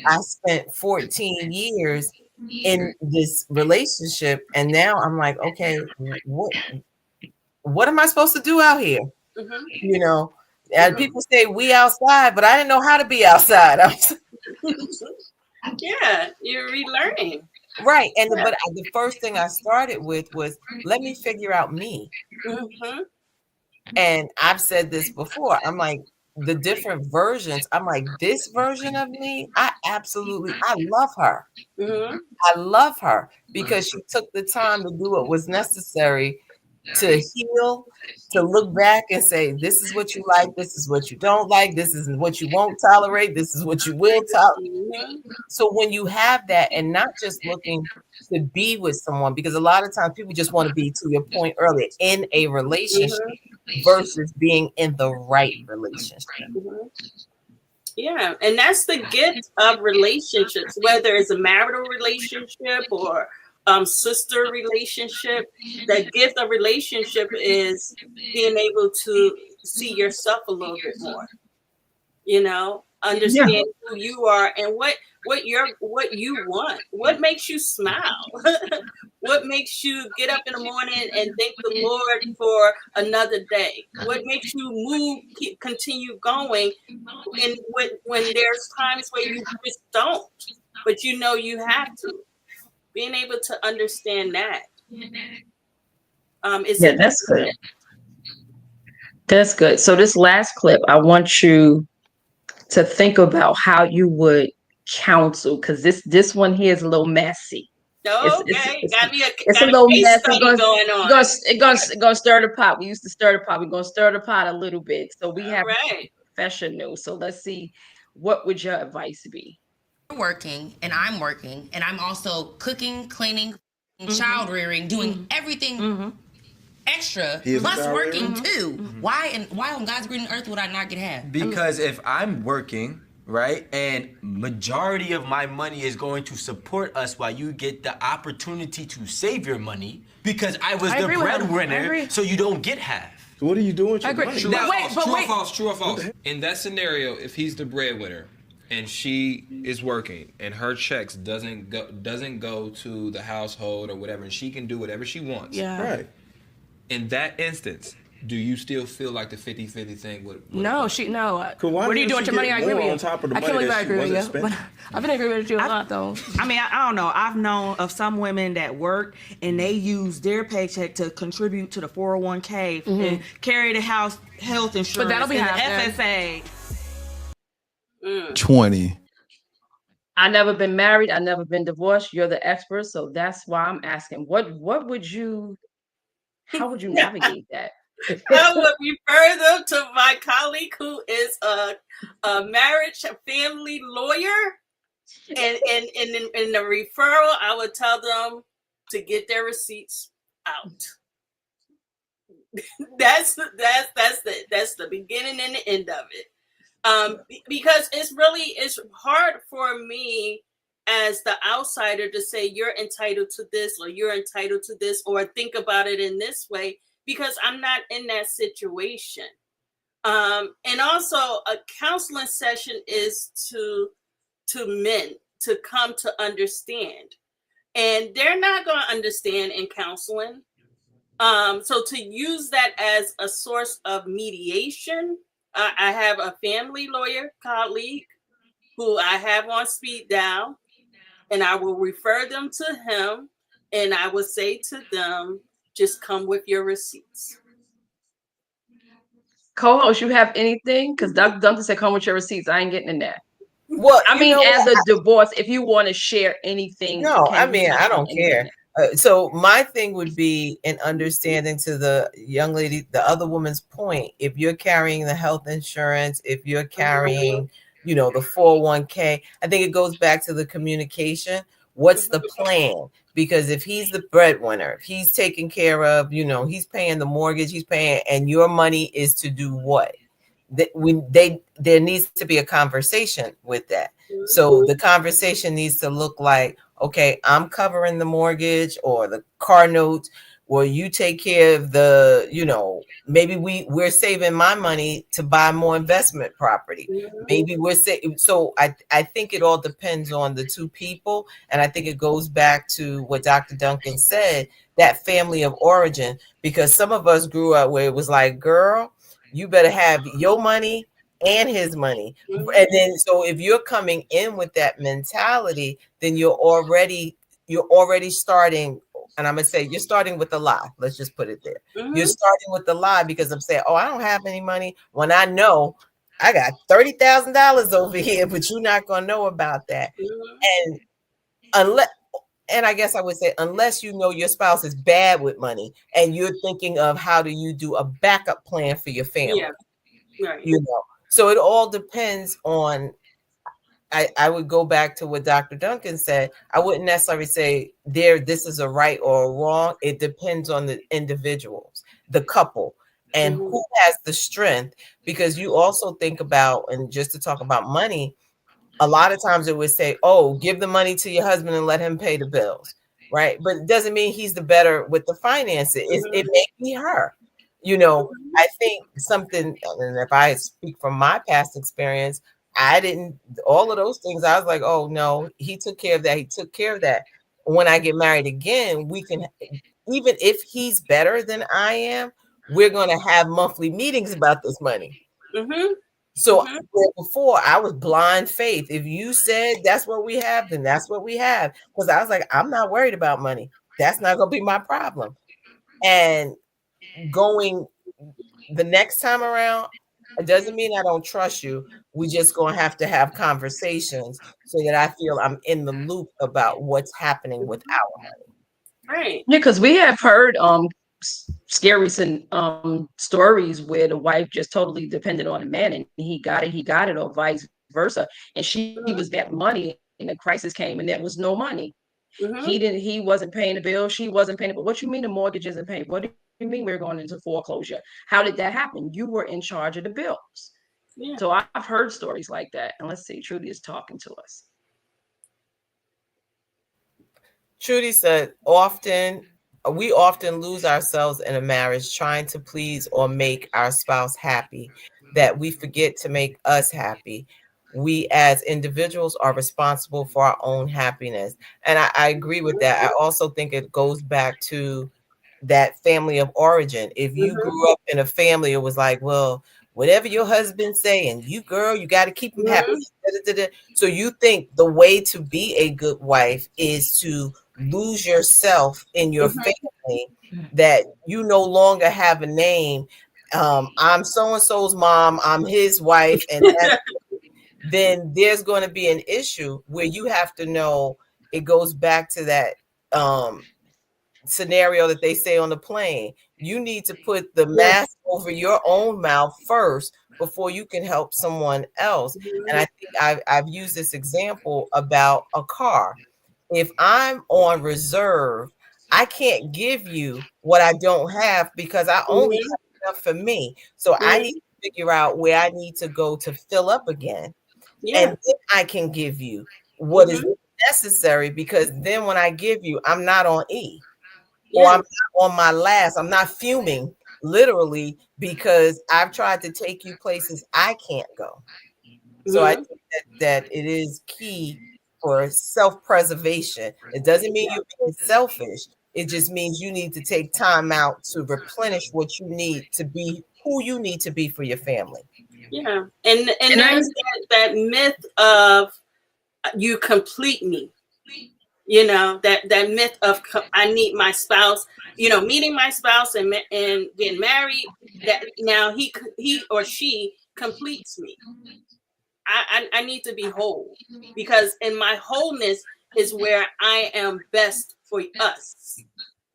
I spent 14 years in this relationship, and now I'm like, okay, what am I supposed to do out here? And people say we outside, but I didn't know how to be outside. Yeah, you're relearning. Right. But the first thing I started with was, let me figure out me. And I've said this before. I'm like, the different versions. I'm like, this version of me, I love her. I love her because she took the time to do what was necessary to heal, to look back and say, this is what you like, this is what you don't like, this is what you won't tolerate, this is what you will tolerate. So when you have that, and not just looking to be with someone, because a lot of times people just want to be, to your point earlier, in a relationship versus being in the right relationship. Yeah, and that's the gift of relationships, whether it's a marital relationship or sister relationship. The gift of relationship is being able to see yourself a little bit more, understand who you are and what what you want, what makes you smile, what makes you get up in the morning and thank the Lord for another day, what makes you move, continue going, and when there's times where you just don't, but you know you have to. Being able to understand that is Yeah, that's good. That's good. So this last clip, I want you to think about how you would counsel, because this one here is a little messy. Okay. It's a Got a little case messy. study going on. It's gonna stir the pot. We used to stir the pot. We're gonna stir the pot a little bit. So we All have right. professional. So let's see, what would your advice be? Working and I'm working and I'm also cooking, cleaning, child rearing, doing everything extra, plus working too. Why on God's green earth would I not get half? Because if I'm working, right, and majority of my money is going to support us while you get the opportunity to save your money, because I was the breadwinner, so you don't get half. So what are you doing with your money? True or false? In that scenario, if he's the breadwinner and she is working and her checks doesn't go to the household or whatever, and she can do whatever she wants. Yeah. Right. In that instance, do you still feel like the 50-50 thing would No. What are you doing with your money? I agree with you. On top of the I can't money believe I that she agree with wasn't you. But spending? I've been agreeing with you a lot, though. I mean, I don't know. I've known of some women that work and they use their paycheck to contribute to the 401k and carry the health insurance, But that'll be and half the FSA. 20. I never been married. I never been divorced. You're the expert, so that's why I'm asking. What would you? How would you navigate that? I would refer them to my colleague who is a marriage family lawyer, and in the referral, I would tell them to get their receipts out. that's the beginning and the end of it. Because it's hard for me as the outsider to say you're entitled to this or you're entitled to this or think about it in this way, because I'm not in that situation. And also a counseling session is to men to come to understand, and they're not going to understand in counseling. So to use that as a source of mediation, I have a family lawyer colleague who I have on speed dial, and I will refer them to him, and I will say to them, just come with your receipts. Co-host, you have anything? Because Dr. Duncan said, come with your receipts. I ain't getting in that. Well, I mean, as a divorce, if you want to share anything. No, I mean, I don't care. So my thing would be in understanding to the young lady, the other woman's point. If you're carrying the health insurance, if you're carrying, the 401k, I think it goes back to the communication. What's the plan? Because if he's the breadwinner, if he's taking care of, he's paying the mortgage, he's paying, and your money is to do what? There needs to be a conversation with that. So the conversation needs to look like, okay, I'm covering the mortgage or the car notes. Well, you take care of the, maybe we're saving my money to buy more investment property. Maybe we're saving. So I think it all depends on the two people. And I think it goes back to what Dr. Duncan said, that family of origin, because some of us grew up where it was like, girl, you better have your money and his money. And then, so if you're coming in with that mentality, then you're already starting. And I'm going to say you're starting with a lie. Let's just put it there. You're starting with the lie because I'm saying, oh, I don't have any money when I know I got $30,000 over here, but you're not going to know about that. And I guess I would say, unless your spouse is bad with money and you're thinking of how do you do a backup plan for your family. Yeah. Right. So it all depends on, I would go back to what Dr. Duncan said. I wouldn't necessarily say this is a right or a wrong. It depends on the individuals, the couple, and who has the strength. Because you also think about, and just to talk about money, a lot of times it would say, oh, give the money to your husband and let him pay the bills, right? But it doesn't mean he's the better with the finances. It may be her. I think something, and if I speak from my past experience, I didn't, all of those things, I was like, oh no, he took care of that. He took care of that. When I get married again, we can, even if he's better than I am, we're going to have monthly meetings about this money. So before, I was blind faith. If you said that's what we have, then that's what we have. Because I was like, I'm not worried about money. That's not going to be my problem. And going the next time around, it doesn't mean I don't trust you. We just going to have conversations so that I feel I'm in the loop about what's happening with our money. Right. Yeah, because we have heard scary stories where the wife just totally depended on a man and he got it, or vice versa. And she was that money and the crisis came and there was no money. He wasn't paying the bill, she wasn't paying it. But what you mean the mortgage isn't paid? What do you mean we're going into foreclosure? How did that happen? You were in charge of the bills. Yeah. So I've heard stories like that. And let's see, Trudy is talking to us. Trudy said, we often lose ourselves in a marriage trying to please or make our spouse happy, that we forget to make us happy. We as individuals are responsible for our own happiness. And I agree with that. I also think it goes back to that family of origin. If you grew up in a family, it was like, well, whatever your husband's saying, you got to keep him happy. So you think the way to be a good wife is to lose yourself in your family, that you no longer have a name. I'm so-and-so's mom, I'm his wife, and then there's going to be an issue where you have to know. It goes back to that scenario that they say on the plane. You need to put the mask over your own mouth first before you can help someone else. And I think I've used this example about a car. If I'm on reserve, I can't give you what I don't have because I only have enough for me. So I need to figure out where I need to go to fill up again. And then I can give you what is necessary, because then when I give you, I'm not on E. Or I'm not on my last. I'm not fuming, literally, because I've tried to take you places I can't go. So I think that it is key for self-preservation. It doesn't mean you're being selfish. It just means you need to take time out to replenish what you need to be who you need to be for your family. Yeah. And there's that myth of you complete me. You know, that myth of I need my spouse, you know, meeting my spouse and getting married, that now he or she completes me. I need to be whole, because in my wholeness is where I am best for us.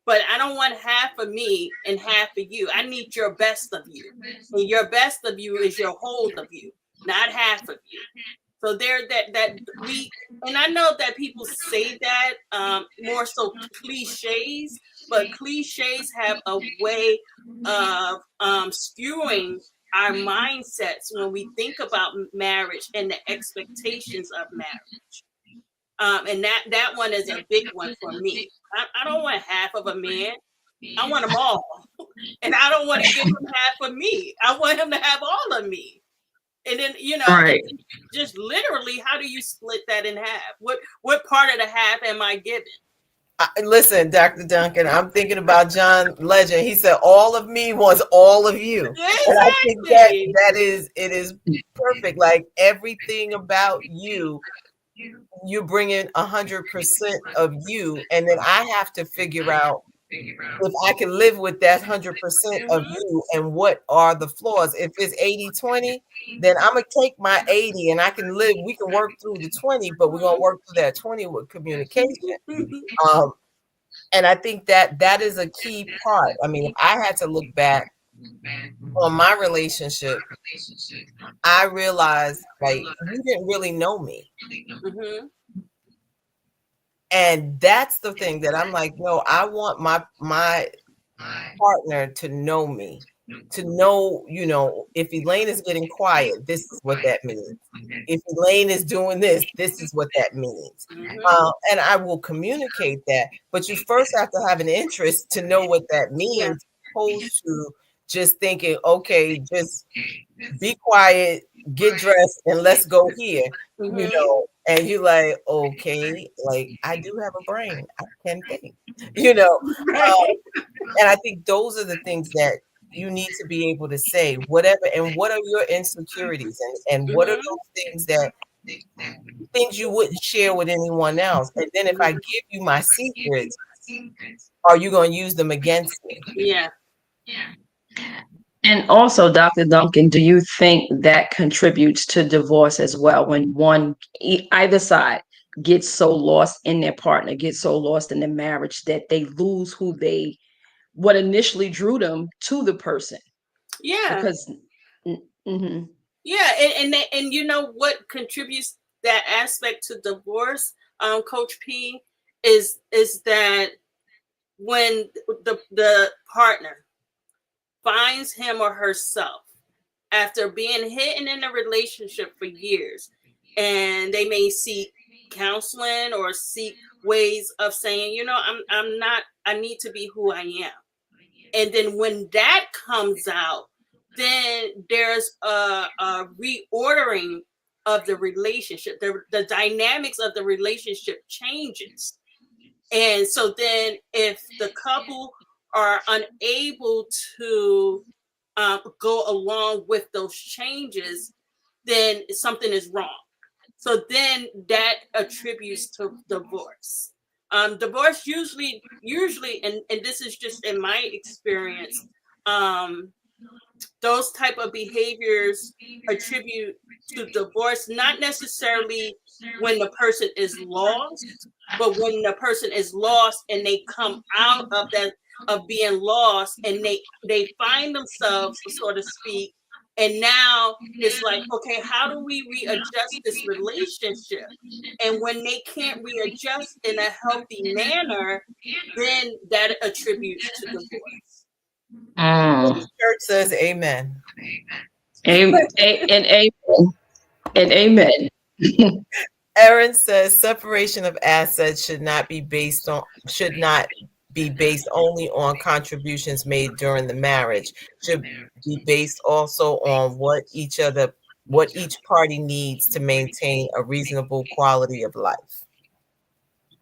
But I don't want half of me and half of you. I need your best of you. And your best of you is your whole of you, not half of you. So there that we, and I know that people say that more so cliches, but cliches have a way of skewing our mindsets when we think about marriage and the expectations of marriage. And that one is a big one for me. I don't want half of a man. I want them all. And I don't want to give him half of me. I want him to have all of me. And then, you know, just literally, how do you split that in half? What part of the half am I giving? Listen, Dr. Duncan, I'm thinking about John Legend. He said, all of me wants all of you. Exactly. And I think it is perfect. Like everything about you, you're bringing 100% of you. And then I have to figure out if I can live with that 100% of you and what are the flaws. If it's 80-20, then I'm going to take my 80 and we can work through the 20, but we're going to work through that 20 with communication. And I think that is a key part. I mean, if I had to look back on my relationship, I realized, like, you didn't really know me. And that's the thing that I'm like, no, I want my partner to know me, to know, you know, if Elaine is getting quiet, this is what that means. If Elaine is doing this, this is what that means. And I will communicate that. But you first have to have an interest to know what that means, opposed to just thinking, okay, just be quiet, get dressed and let's go here, you know, and you like, okay, like I do have a brain, I can think, you know. And I think those are the things that you need to be able to say, whatever, and what are your insecurities, and what are those things you wouldn't share with anyone else. And then if I give you my secrets, are you going to use them against me? Yeah. And also, Dr. Duncan, do you think that contributes to divorce as well when either side gets so lost in their partner, gets so lost in the marriage that they lose what initially drew them to the person? Yeah. Because, yeah, and you know what contributes that aspect to divorce, Coach P, is that when the partner finds him or herself after being hidden in a relationship for years, and they may seek counseling or seek ways of saying, you know, I need to be who I am. And then when that comes out, then there's a reordering of the relationship. The dynamics of the relationship changes. And so then if the couple are unable to go along with those changes, then something is wrong. So then that attributes to divorce. Divorce usually, and this is just in my experience, those type of behaviors attribute to divorce, not necessarily when the person is lost, but when the person is lost and they come out of that, of being lost, and they find themselves, so to speak, and now it's like, okay, how do we readjust this relationship? And when they can't readjust in a healthy manner, then that attributes to divorce. The church says amen. Amen. And amen. Erin says separation of assets should not be based only on contributions made during the marriage. Should be based also on what each party needs to maintain a reasonable quality of life.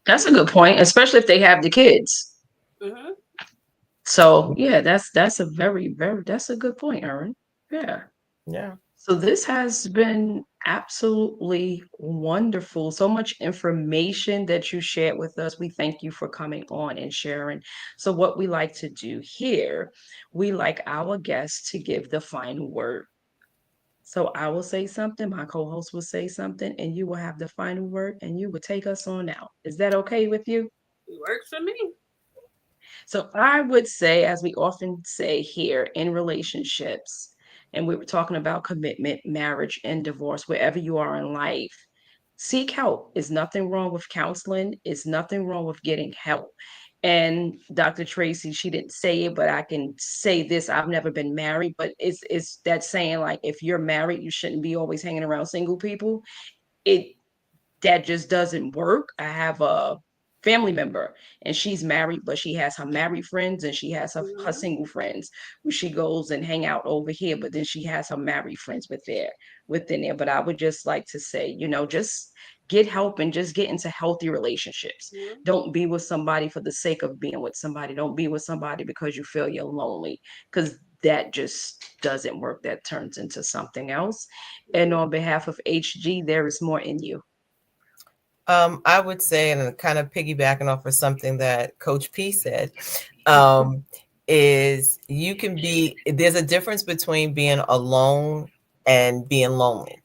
That's a good point, especially if they have the kids. So yeah, that's a that's a good point, Erin. Yeah. Yeah. So this has been absolutely wonderful. So much information that you shared with us. We thank you for coming on and sharing. So what we like to do here, we like our guests to give the final word. So I will say something, my co-host will say something, and you will have the final word, and you will take us on out. Is that okay with you? It works for me. So I would say, as we often say here in relationships, and we were talking about commitment, marriage, and divorce, wherever you are in life, seek help. There's nothing wrong with counseling. It's nothing wrong with getting help. And Dr. Tracy, she didn't say it, but I can say this. I've never been married, but it's that saying, like, if you're married, you shouldn't be always hanging around single people. That just doesn't work. I have a family member and she's married, but she has her married friends and she has her single friends who she goes and hang out over here, but then she has her married friends within there. But I would just like to say, just get help and just get into healthy relationships. Don't be with somebody for the sake of being with somebody. Don't be with somebody because you feel you're lonely, because that just doesn't work. That turns into something else. And on behalf of HG, there is more in you. I would say, and kind of piggybacking off of something that Coach P said, is there's a difference between being alone and being lonely.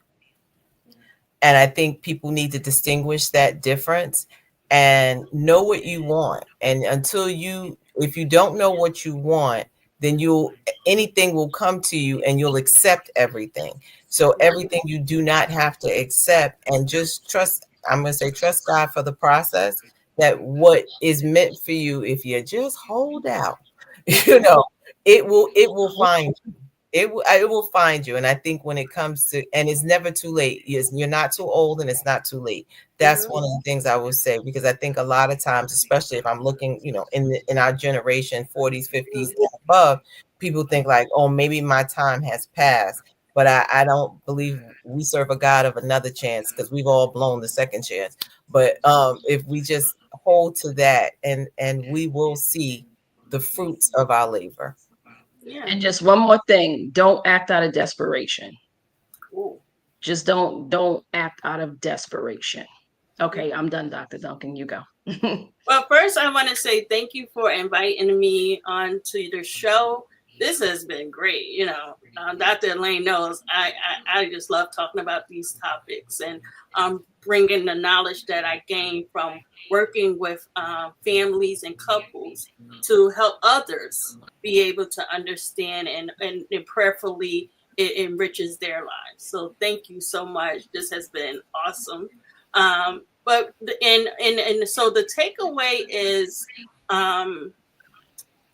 And I think people need to distinguish that difference and know what you want. And if you don't know what you want, then anything will come to you and you'll accept everything. So everything you do not have to accept, and just trust. I'm going to say trust God for the process, that what is meant for you, if you just hold out, it will find you. It will find you. And I think when it comes to, and it's never too late. You're not too old and it's not too late. That's one of the things I would say, because I think a lot of times, especially if I'm looking, in our generation, 40s, 50s and above, people think like, oh, maybe my time has passed. but I don't believe we serve a God of another chance, because we've all blown the second chance. But if we just hold to that, and we will see the fruits of our labor. Yeah. And just one more thing, don't act out of desperation. Ooh. Just don't act out of desperation. Okay, I'm done, Dr. Duncan. You go. Well, first I want to say thank you for inviting me onto the show. This has been great. You know, Dr. Elaine knows I just love talking about these topics, and bringing the knowledge that I gained from working with families and couples to help others be able to understand, and prayerfully it enriches their lives. So thank you so much. This has been awesome. But so the takeaway is,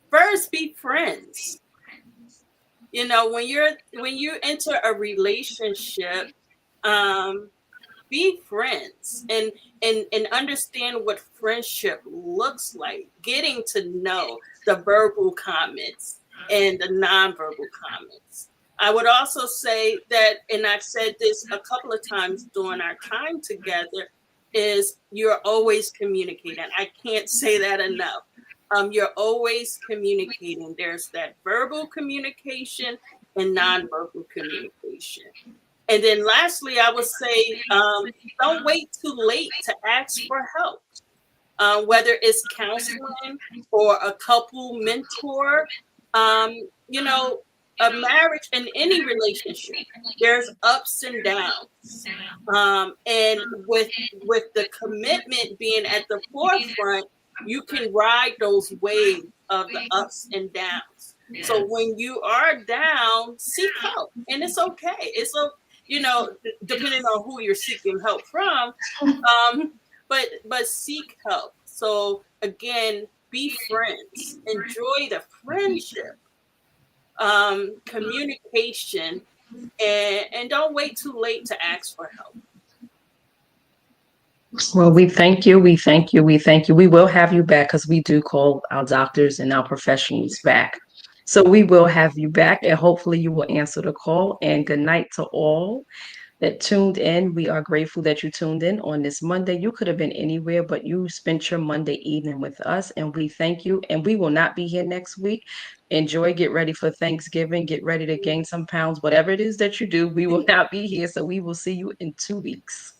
first, be friends. You know, when you enter a relationship, be friends, and understand what friendship looks like. Getting to know the verbal comments and the nonverbal comments. I would also say that, and I've said this a couple of times during our time together, is you're always communicating. I can't say that enough. You're always communicating. There's that verbal communication and nonverbal communication. And then lastly, I would say, don't wait too late to ask for help. Whether it's counseling or a couple mentor, you know, a marriage and any relationship, there's ups and downs. And with the commitment being at the forefront, you can ride those waves of the ups and downs. So when you are down, seek help, and it's okay. It's a, you know, depending on who you're seeking help from, but seek help. So again, be friends, enjoy the friendship, communication, and don't wait too late to ask for help. Well, we thank you. We thank you. We thank you. We will have you back, because we do call our doctors and our professionals back. So we will have you back, and hopefully you will answer the call. And good night to all that tuned in. We are grateful that you tuned in on this Monday. You could have been anywhere, but you spent your Monday evening with us, and we thank you. And we will not be here next week. Enjoy, get ready for Thanksgiving, get ready to gain some pounds, whatever it is that you do. We will not be here. So we will see you in 2 weeks.